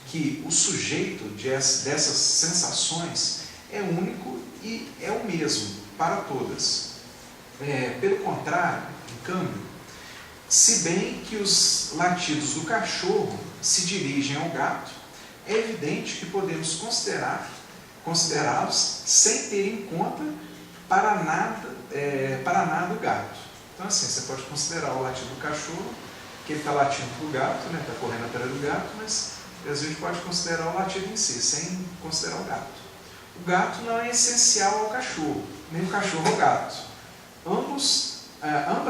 que o sujeito dessas sensações é único e é o mesmo para todas. Pelo contrário, em câmbio, se bem que os latidos do cachorro se dirigem ao gato, é evidente que podemos considerá-los sem ter em conta para nada o gato. Então, assim, você pode considerar o latido do cachorro, que ele está latindo para o gato, né, está correndo atrás do gato, mas a gente pode considerar o latido em si, sem considerar o gato. O gato não é essencial ao cachorro, nem o cachorro ao gato. Ambas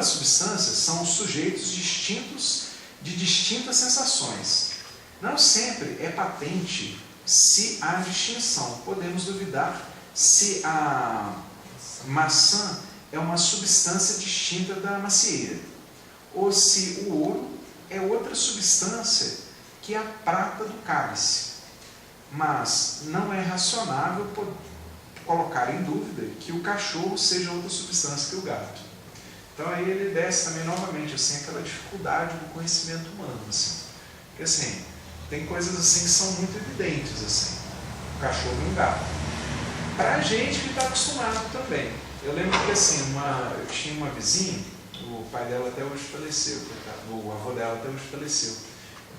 substâncias são sujeitos distintos de distintas sensações. Não sempre é patente se há distinção. Podemos duvidar se a maçã é uma substância distinta da macieira, ou se o ouro é outra substância que a prata do cálice. Mas não é racionável colocar em dúvida que o cachorro seja outra substância que o gato. Então aí ele desce também novamente assim, aquela dificuldade do conhecimento humano. Assim. Porque assim, tem coisas assim que são muito evidentes, assim, o cachorro e o gato. Para a gente que está acostumado também. Eu lembro que assim, eu tinha uma vizinha, o pai dela até hoje faleceu, o avô dela até hoje faleceu.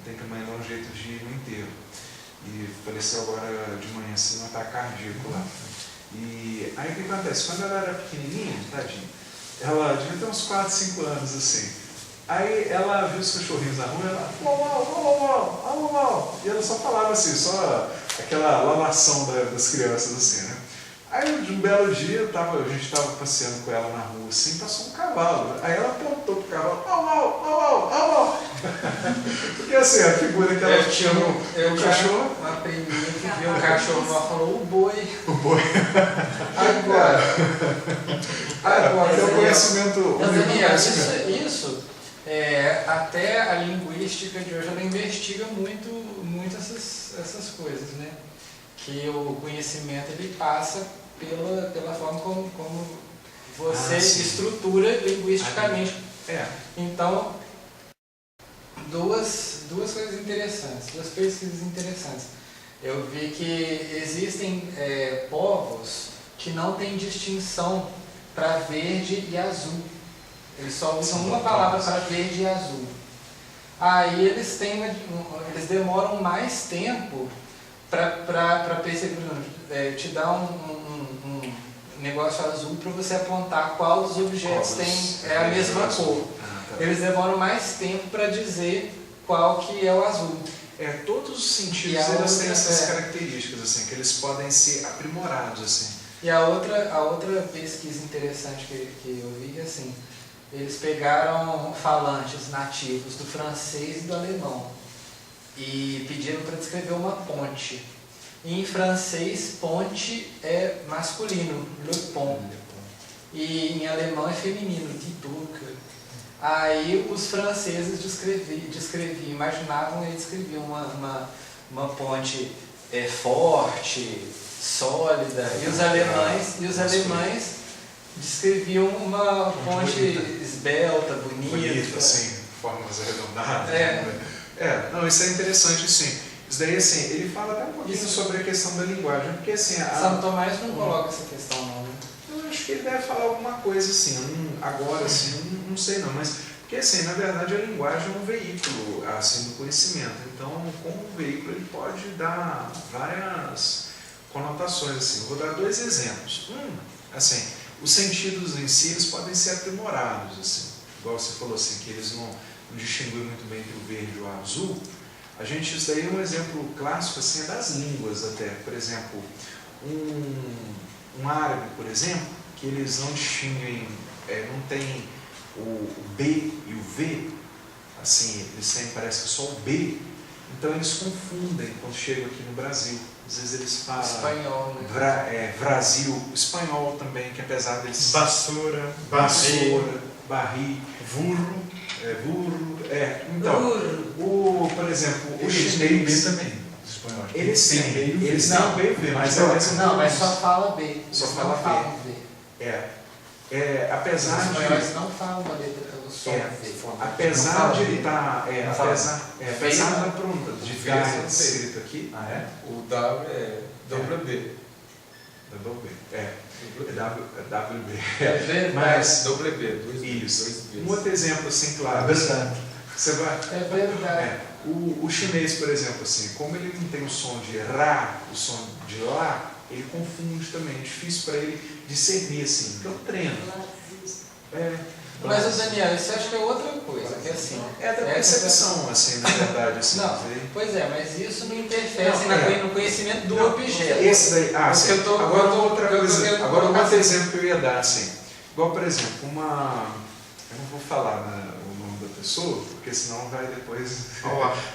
Tem que a mãe dar um jeito de ir no enterro. E faleceu agora de manhã, assim, um ataque cardíaco lá. E aí o que acontece? Quando ela era pequenininha, tadinha, ela devia ter uns 4, 5 anos, assim. Aí ela viu os cachorrinhos na rua, ela e ela só falava assim, só aquela lavação das crianças, assim, né? Aí de um belo dia, a gente estava passeando com ela na rua, assim, passou um cavalo. Aí ela apontou pro cavalo, au. Porque assim, a figura que ela tinha no cachorro... Uma priminha que viu o cachorro lá falou, o boi. O boi. Agora é o conhecimento... Isso até a linguística de hoje, ela investiga muito essas coisas, né? Que o conhecimento, ele passa pela forma como você estrutura linguisticamente. Então, duas coisas interessantes, duas pesquisas interessantes. Eu vi que existem povos que não têm distinção para verde e azul. Eles só usam uma palavra para verde e azul. Aí eles demoram mais tempo para perceber, te dá um negócio azul para você apontar qual dos objetos tem a mesma cor. Eles demoram mais tempo para dizer qual que é o azul. Todos os sentidos eles têm essas características, assim, que eles podem ser aprimorados, assim. E a outra pesquisa interessante que eu vi, assim, eles pegaram falantes nativos do francês e do alemão e pediram para descrever uma ponte. E em francês, ponte é masculino, le pont. E em alemão é feminino, die Brücke. Aí os franceses descreviam, imaginavam e descreviam uma ponte forte, sólida. E os alemães descreviam uma ponte esbelta, bonita. Assim, formas arredondadas. Não, isso é interessante, sim. Isso daí, assim, ele fala até um pouquinho sobre a questão da linguagem, porque assim... São Tomás não coloca essa questão, não, né? Eu acho que ele deve falar alguma coisa, assim, agora, assim, não sei não, mas... Porque, assim, na verdade, a linguagem é um veículo, assim, do conhecimento. Então, como veículo, ele pode dar várias conotações, assim. Eu vou dar 2 exemplos. Assim, os sentidos em si, eles podem ser aprimorados, assim. Igual você falou, assim, que eles não distinguem muito bem entre o verde e o azul. Isso daí é um exemplo clássico, assim, é das línguas até. Por exemplo, um árabe, por exemplo, que eles não distinguem, não tem o B e o V, assim, eles têm, parece que só o B, então eles confundem quando chegam aqui no Brasil. Às vezes eles falam espanhol, né? Brasil, espanhol também, que apesar deles... Vassoura, barri, burro. Então, por exemplo, o chinês também, os espanhóis. Eles têm B e V, mas mas só fala B. Só fala B. Apesar os espanhóis não falam a letra pelo som V. Apesar de ele estar... apesar de estar escrito aqui... O W é WB. WB. Mas... WB, isso. 2 vezes. Um outro exemplo, assim, claro. Você vai... É verdade. O chinês, por exemplo, assim, como ele não tem o som de Ra, o som de Lá, ele confunde também. É difícil para ele discernir, assim, que é o treino. Mas, Daniel, isso acho que é outra coisa, que assim... É da percepção, assim, na verdade. Assim, não, pois é, mas isso não interfere no conhecimento do objeto. Esse daí, sim. Agora outra coisa, agora um outro exemplo que eu ia dar, assim. Igual, por exemplo, eu não vou falar o nome da pessoa, porque senão vai depois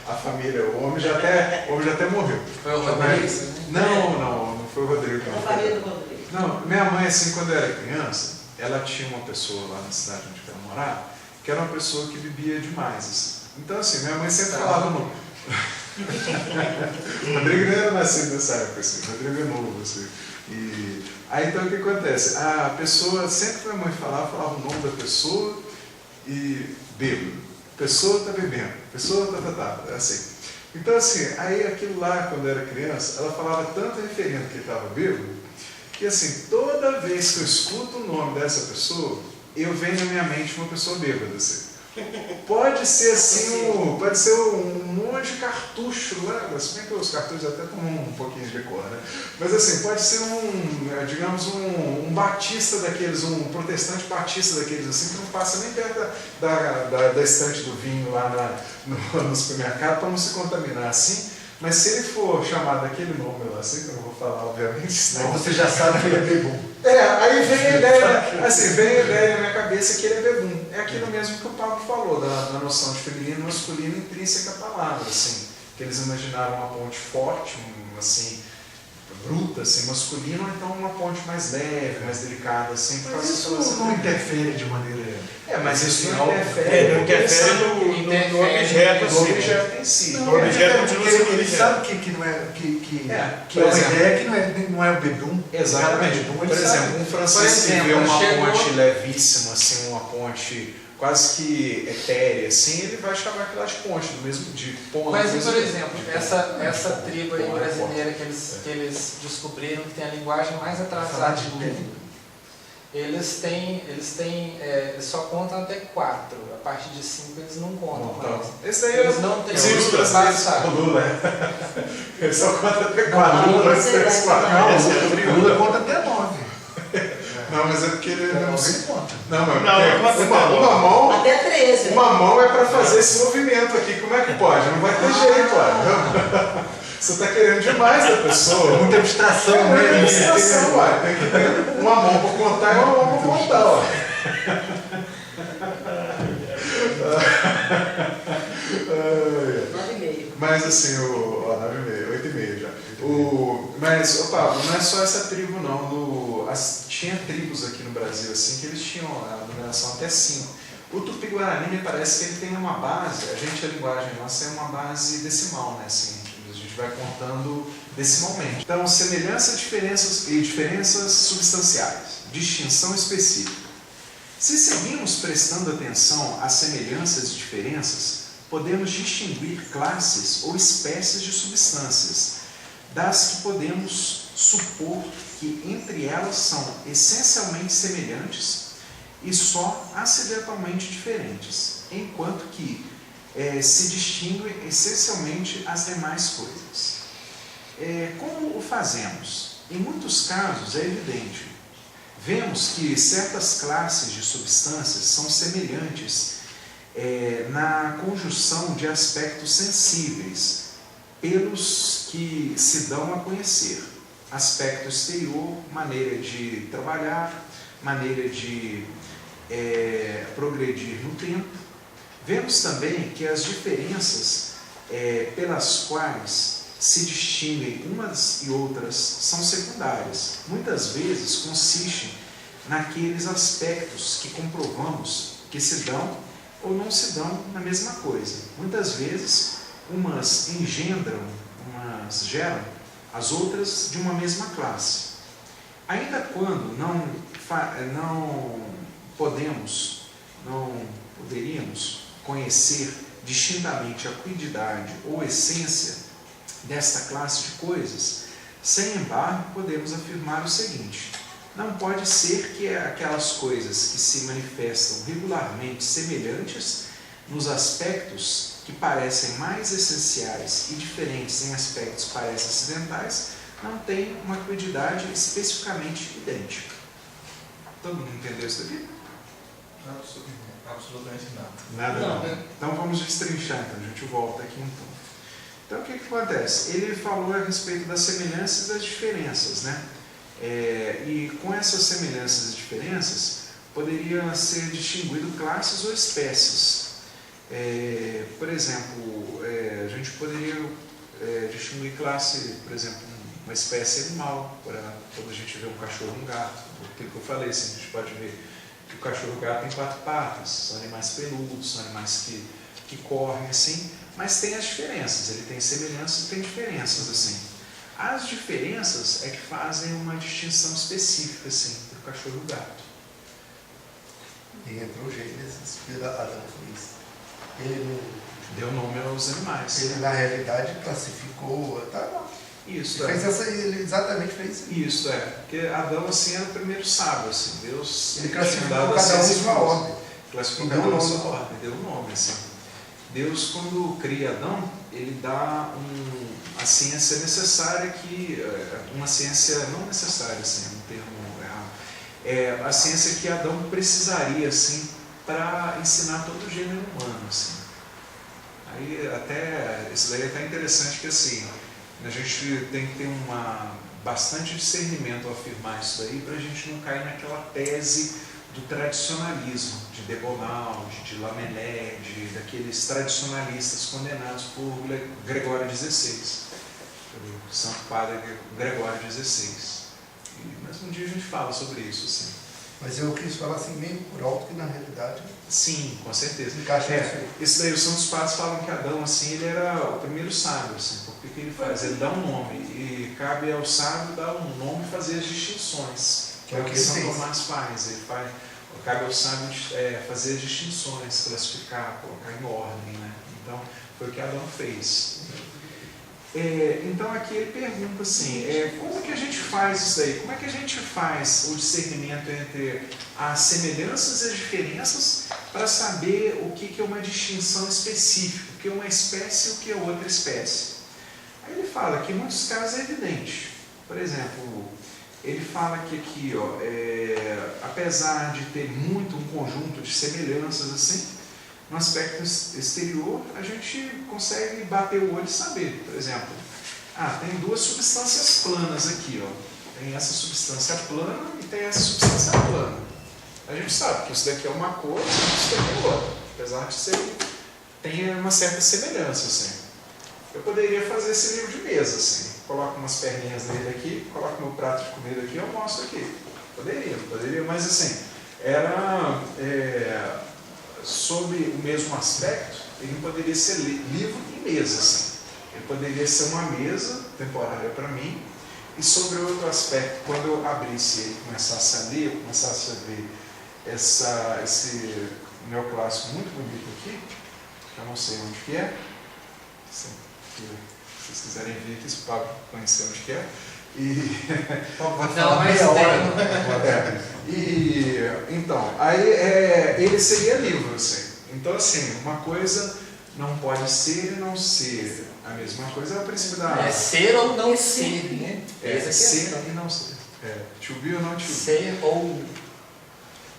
a família, o homem já até morreu. Foi o Rodrigo? Não foi o Rodrigo. A família do Rodrigo. Não, minha mãe, assim, quando eu era criança, ela tinha uma pessoa lá na cidade onde ela morava, que era uma pessoa que bebia demais, assim. Então, assim, minha mãe sempre falava Rodrigo não era nascido nessa época, assim, Rodrigo é novo, assim. E aí então o que acontece? A pessoa, sempre que minha mãe falava o nome da pessoa e bêbado. Pessoa tá bebendo, pessoa tá, assim. Então assim, aí aquilo lá, quando eu era criança, ela falava tanto referindo que ele estava bêbado, que assim, toda vez que eu escuto o nome dessa pessoa, eu venho na minha mente uma pessoa bêbada, assim. Pode ser assim, pode ser um monte de cartucho lá, se bem que os cartuchos até tomam um pouquinho de cor, né? Mas assim, pode ser digamos, um batista daqueles, um protestante batista daqueles assim, que não passa nem perto da estante do vinho lá no supermercado para não se contaminar assim. Mas se ele for chamado daquele nome lá, assim, que eu não vou falar, obviamente, senão você já sabe que ele é bebum. Aí vem a ideia, assim, na minha cabeça que ele é bebum. É aquilo mesmo que o Pablo falou, da noção de feminino e masculino intrínseca à palavra, assim, que eles imaginaram uma ponte forte, assim, bruta, assim, masculino, ou então uma ponte mais leve, mais delicada, assim. Mas isso não interfere de maneira... mas isso não interfere. Não interfere no objeto, no objeto em si. No objeto continua sendo ele objeto. sabe que não é... Que é uma exemplo, ideia que não é o bebum. Exatamente. Bebum, por exemplo, um francês que vê uma ponte levíssima, assim, uma ponte quase que etérea, assim, ele vai chamar aquilo de ponte, do mesmo de ponte. Mas, por exemplo, essa tribo aí brasileira que eles descobriram que tem a linguagem mais atrasada do mundo, eles só contam até 4. A partir de 5 eles não contam mais. Esse daí eles não têm os brasileiros o Lula, ele só conta até 4. Lula, o Lula conta até 9. Não, mas é porque ele não se conta. Não, mas uma mão. Até 13. Uma mão é para fazer esse movimento aqui. Como é que pode? Não vai ter jeito, olha. Você está querendo demais da pessoa. Muita abstração, né? Muita abstração, ué. Tem que ter uma mão para contar e uma mão para contar, ó. Mas assim, 9h30, 8h30 já. Mas, Pablo, não é só essa tribo não. Tinha tribos aqui no Brasil assim que eles tinham a numeração até 5. O Tupi-Guarani me parece que ele tem uma base, a linguagem nossa é uma base decimal, né? Assim, a gente vai contando decimalmente. Então, semelhança, diferenças e diferenças substanciais, distinção específica. Se seguirmos prestando atenção às semelhanças e diferenças, podemos distinguir classes ou espécies de substâncias, das que podemos supor que entre elas são essencialmente semelhantes e só acidentalmente diferentes, enquanto que se distinguem essencialmente as demais coisas. Como o fazemos? Em muitos casos é evidente. Vemos que certas classes de substâncias são semelhantes na conjunção de aspectos sensíveis, pelos que se dão a conhecer. Aspecto exterior, maneira de trabalhar, maneira de progredir no tempo. Vemos também que as diferenças pelas quais se distinguem umas e outras são secundárias. Muitas vezes consistem naqueles aspectos que comprovamos que se dão ou não se dão na mesma coisa. Muitas vezes umas engendram, umas geram as outras de uma mesma classe. Ainda quando não poderíamos conhecer distintamente a quididade ou essência desta classe de coisas, sem embargo, podemos afirmar o seguinte: não pode ser que aquelas coisas que se manifestam regularmente semelhantes nos aspectos que parecem mais essenciais e diferentes em aspectos que parecem acidentais, não tenham uma quididade especificamente idêntica. Todo mundo entendeu isso daqui? Absolutamente nada. Nada não, né? Então vamos destrinchar, então a gente volta aqui um pouco. Então o que acontece? Ele falou a respeito das semelhanças e das diferenças, né? E com essas semelhanças e diferenças, poderia ser distinguido classes ou espécies. Por exemplo, a gente poderia distinguir classe, por exemplo, uma espécie animal, quando a gente vê um cachorro e um gato, aquilo que eu falei, assim, a gente pode ver que o cachorro e o gato têm 4 patas, são animais peludos, são animais que que correm assim, mas tem as diferenças, ele tem semelhanças e tem diferenças assim. As diferenças é que fazem uma distinção específica assim, entre o cachorro e o gato. E entrou Gênesis, Adão fez. Ele não deu nome aos animais. Ele na realidade classificou, tá bom. Isso, ele exatamente fez isso. Isso, porque Adão assim era o primeiro sábio, assim, Deus ele classificou cada um em sua ordem. Classificou cada um em sua ordem, deu um nome, assim. Deus, quando cria Adão, ele dá a ciência necessária uma ciência não necessária, assim, é um termo errado, a ciência que Adão precisaria, assim, para ensinar todo o gênero humano, assim. Aí até, isso daí é até interessante que assim, a gente tem que ter bastante discernimento ao afirmar isso daí para a gente não cair naquela tese do tradicionalismo, de De Bonald, de Lamennais, daqueles tradicionalistas condenados por Gregório XVI, o Santo Padre Gregório XVI. Mas um dia a gente fala sobre isso, assim. Mas eu quis falar assim meio por alto que na realidade... Sim, com certeza. Isso daí os Santos Padres falam que Adão assim, ele era o primeiro sábio, assim, porque o que ele faz? Ele dá um nome, e cabe ao sábio dar um nome e fazer as distinções. Que é o que São Tomás faz. Cabe ao sábio fazer as distinções, classificar, colocar em ordem, né? Então, foi o que Adão fez. Então aqui ele pergunta assim, como que a gente faz isso daí? Como é que a gente faz o discernimento entre as semelhanças e as diferenças para saber o que é uma distinção específica, o que é uma espécie e o que é outra espécie? Aí ele fala que em muitos casos é evidente. Por exemplo, ele fala que aqui, apesar de ter muito um conjunto de semelhanças assim, no aspecto exterior, a gente consegue bater o olho e saber. Por exemplo, tem duas substâncias planas aqui. Tem essa substância plana e tem essa substância plana. A gente sabe que isso daqui é uma coisa e isso daqui é outra. Apesar de ser, tem uma certa semelhança. Assim. Eu poderia fazer esse livro de mesa. Assim. Coloco umas perninhas dele aqui, coloco meu prato de comida aqui e eu mostro aqui. Poderia, mas assim, era... sobre o mesmo aspecto, ele não poderia ser livro e mesa. Assim. Ele poderia ser uma mesa temporária para mim, e sobre outro aspecto, quando eu abrisse ele, começasse a ler, eu começasse a ver esse neoclássico muito bonito aqui, que eu não sei onde que é, se vocês quiserem vir aqui, se o Pablo conhecer onde que é, então, aí ele seria livro, assim. Então, assim, uma coisa não pode ser e não ser a mesma coisa, é o princípio da... É ser ou não ser, né? Ser e não ser. To be ou não to be. Ser ou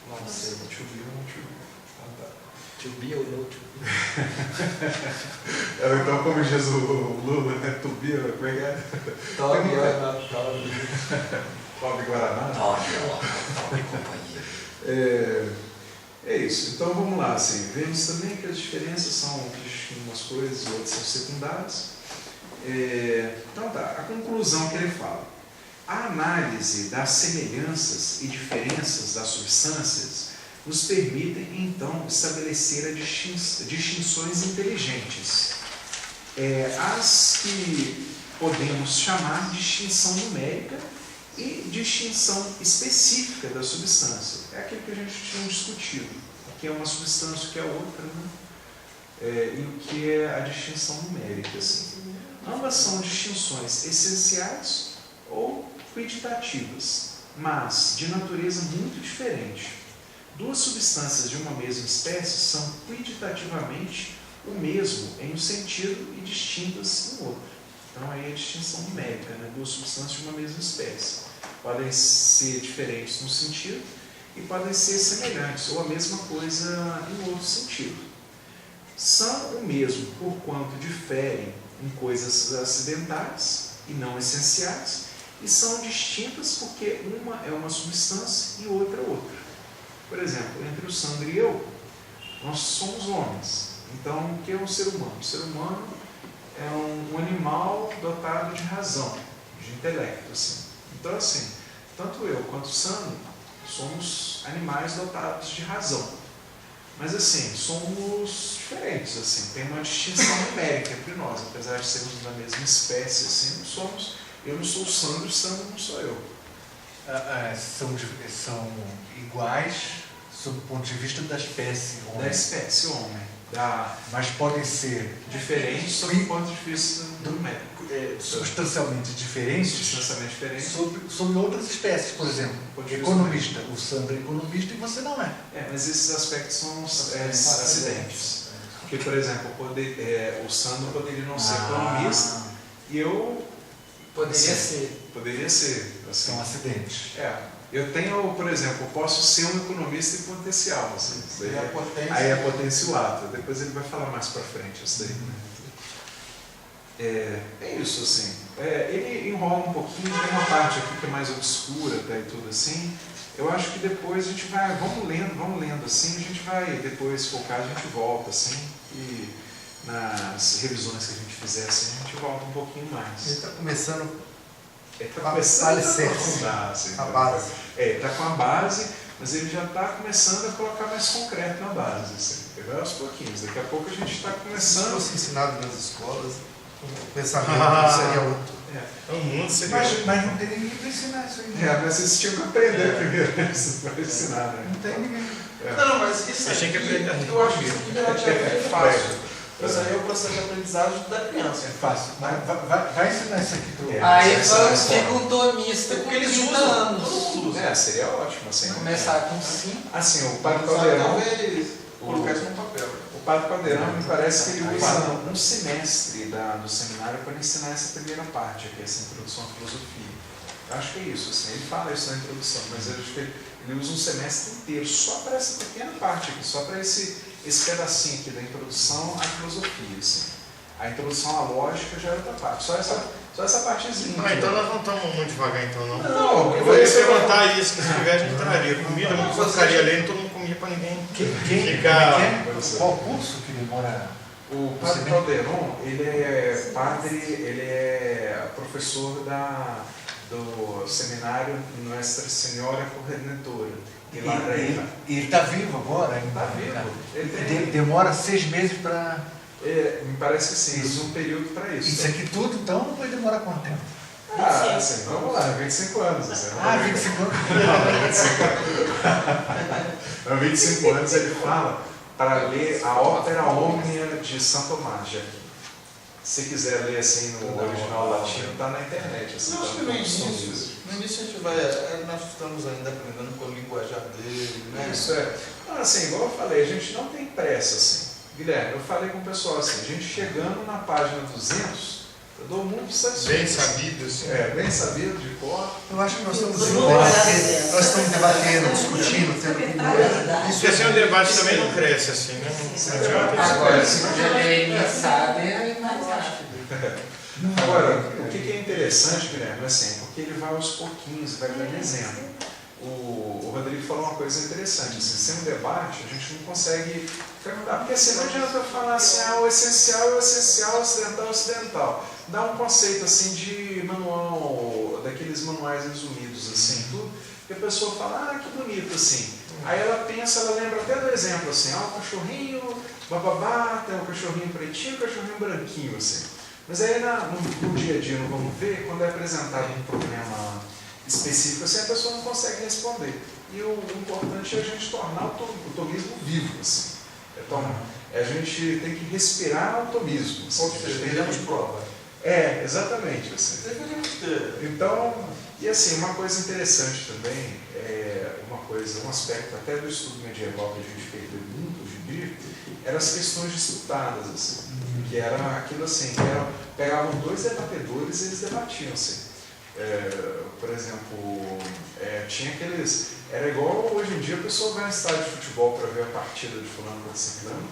não ser. To be ou não to be. To be ou não to be. Então, como diz o Lula, né? To be, como é que é? Tobe ou não tobe. Tobe Guaraná. Tobe companhia. É isso. Então, vamos lá. Assim, vemos também que as diferenças são que distinguem umas coisas e outras são secundárias. Então, a conclusão que ele fala. A análise das semelhanças e diferenças das substâncias nos permitem, então, estabelecer distinções inteligentes. As que podemos chamar de distinção numérica e distinção específica da substância. É aquilo que a gente tinha discutido. O que é uma substância, o que é outra, né? E o que é a distinção numérica. Assim. Ambas são distinções essenciais ou quantitativas, mas de natureza muito diferente. Duas substâncias de uma mesma espécie são quantitativamente o mesmo em um sentido e distintas em outro. Então aí é a distinção numérica, né? Duas substâncias de uma mesma espécie. Podem ser diferentes no sentido e podem ser semelhantes, ou a mesma coisa em outro sentido. São o mesmo porquanto diferem em coisas acidentais e não essenciais, e são distintas porque uma é uma substância e outra é outra. Por exemplo, entre o Sandro e eu, nós somos homens. Então, o que é um ser humano? O ser humano é um animal dotado de razão, de intelecto. Assim. Então, assim, tanto eu quanto o Sandro somos animais dotados de razão. Mas assim, somos diferentes, assim, tem uma distinção numérica entre nós, apesar de sermos da mesma espécie, assim, eu não sou o Sandro, o Sandro não sou eu. São iguais sob o ponto de vista da espécie homem. Da espécie homem. Mas podem ser diferentes sob o ponto de vista numérico. Substancialmente diferentes, sobre outras espécies, por exemplo. Economista. O Sandro é economista e você não é. Mas esses aspectos são acidentes. Porque, por exemplo, o Sandro poderia não ser economista e eu poderia ser. Assim. São acidentes. Eu tenho, por exemplo, eu posso ser um economista em potencial. Assim, aí é potência e o ato. Depois ele vai falar mais pra frente isso daí. É isso, assim. Ele enrola um pouquinho, tem uma parte aqui que é mais obscura e tudo assim. Eu acho que depois a gente vai, vamos lendo assim, a gente vai, depois, se for o caso, a gente volta assim, e nas revisões que a gente fizer assim, a gente volta um pouquinho mais. Ele está começando a aprofundar, assim, a base. Está com a base, mas ele já está começando a colocar mais concreto na base, assim. Vai aos pouquinhos. Daqui a pouco a gente está começando. Se fosse ensinado nas escolas, o pensamento seria outro. O mundo seria mas não tem ninguém para ensinar isso aí. Mas vocês tinham que aprender primeiro para ensinar, né? Não tem ninguém. Não, mas isso tem que aprender. Eu acho que isso aqui é fácil. Isso aí é o processo de aprendizagem da criança. É fácil. Vai ensinar isso aqui pro aí fica um tomista com porque eles 30 usam, anos. todo mundo usa. Seria ótimo, assim. Começar com 5. Assim, o Padre Caldeirão. Colocar isso no papel. O Padre Caldeirão me parece que ele usa um semestre do seminário para ensinar essa primeira parte aqui, essa introdução à filosofia. Eu acho que é isso, assim, ele fala isso na introdução, mas eu acho que ele usa um semestre inteiro só para essa pequena parte aqui, só para esse pedacinho aqui da introdução à filosofia, assim. A introdução à lógica já é outra parte, só essa partezinha. Então nós não estamos muito devagar, então, não? Não, eu vou perguntar isso, que se tiver a gente traria comida, uma porcaria ali, todo mundo comia para ninguém ficar... Qual curso que demora? O Padre Caldeirão, ele é professor do seminário Nossa Senhora Corredentora. Ele está vivo agora? Está vivo. Ele demora 6 meses para... me parece que sim, usa um período para isso. Isso aqui tudo, então, não vai demorar quanto tempo? Sim, vamos lá, 25 anos. 25 anos? Não, 25 anos ele fala para ler a Ópera Omnia de São Tomás de Aquino. Se quiser ler assim no original latino, está na internet. Assim, não, acho que no início a gente nós estamos ainda aprendendo com o linguajar dele, né? Isso é. Não, assim, igual eu falei, a gente não tem pressa, assim. Guilherme, eu falei com o pessoal assim, a gente chegando na página 200, eu dou muito satisfeito. Bem sabido, assim. Bem sabido, de cor. Eu acho que nós estamos debatendo, discutindo, tendo opiniões. Porque assim o debate também não cresce assim, né? Agora, se o Janeiro sabe, é mais rápido. Agora, o que é interessante, Guilherme, assim, porque ele vai aos pouquinhos, vai dando exemplo. O Rodrigo falou uma coisa interessante, assim, sem um debate, a gente não consegue perguntar, porque assim, não adianta falar assim, o essencial é o essencial, o ocidental é o ocidental. Dá um conceito assim de manual, daqueles manuais resumidos, assim, tudo, que a pessoa fala, que bonito, assim. Aí ela pensa, ela lembra até do exemplo, assim, o cachorrinho, bababá, tem o cachorrinho pretinho, o cachorrinho branquinho, assim. Mas aí no dia a dia, não vamos ver, quando é apresentado um problema específico, assim, a pessoa não consegue responder. E o importante é a gente tornar o tomismo vivo, assim. A gente tem que respirar o tomismo. Ou seja, teremos prova. Exatamente. Assim. Então, e assim, uma coisa interessante também, um aspecto até do estudo medieval que a gente fez muito hoje em dia, eram as questões disputadas, assim. Que era aquilo assim, pegavam 2 debatedores e eles debatiam, assim. Por exemplo, tinha aqueles... Era igual hoje em dia a pessoa vai no estádio de futebol para ver a partida de fulano contra ciclano.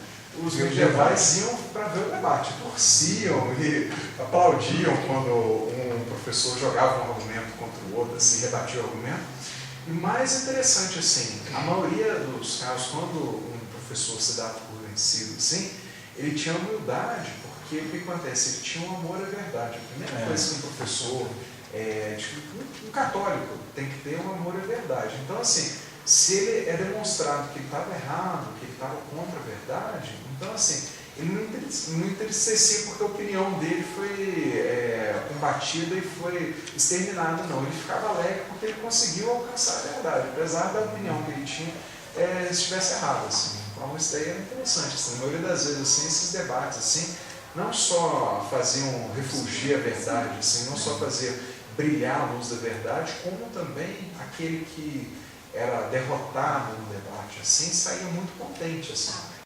Os medievais iam para ver o debate, torciam e aplaudiam quando um professor jogava um argumento contra o outro, assim, rebatia o argumento. E mais interessante, assim, a maioria dos casos, quando um professor se dá por vencido, assim, ele tinha humildade, porque o que acontece? Ele tinha um amor à verdade. A primeira coisa que um professor... um católico tem que ter um amor à verdade. Então, assim, se ele é demonstrado que ele estava errado, que ele estava contra a verdade, então assim, ele não entristecia porque a opinião dele foi combatida e foi exterminada, não. Ele ficava alegre porque ele conseguiu alcançar a verdade, apesar da opinião que ele tinha estivesse errada. Assim. Então isso daí era interessante. Assim. Na maioria das vezes, assim, esses debates assim, não só faziam refugir a verdade, assim, não só faziam brilhar a luz da verdade, como também aquele que era derrotado no debate, assim, saía muito contente, assim.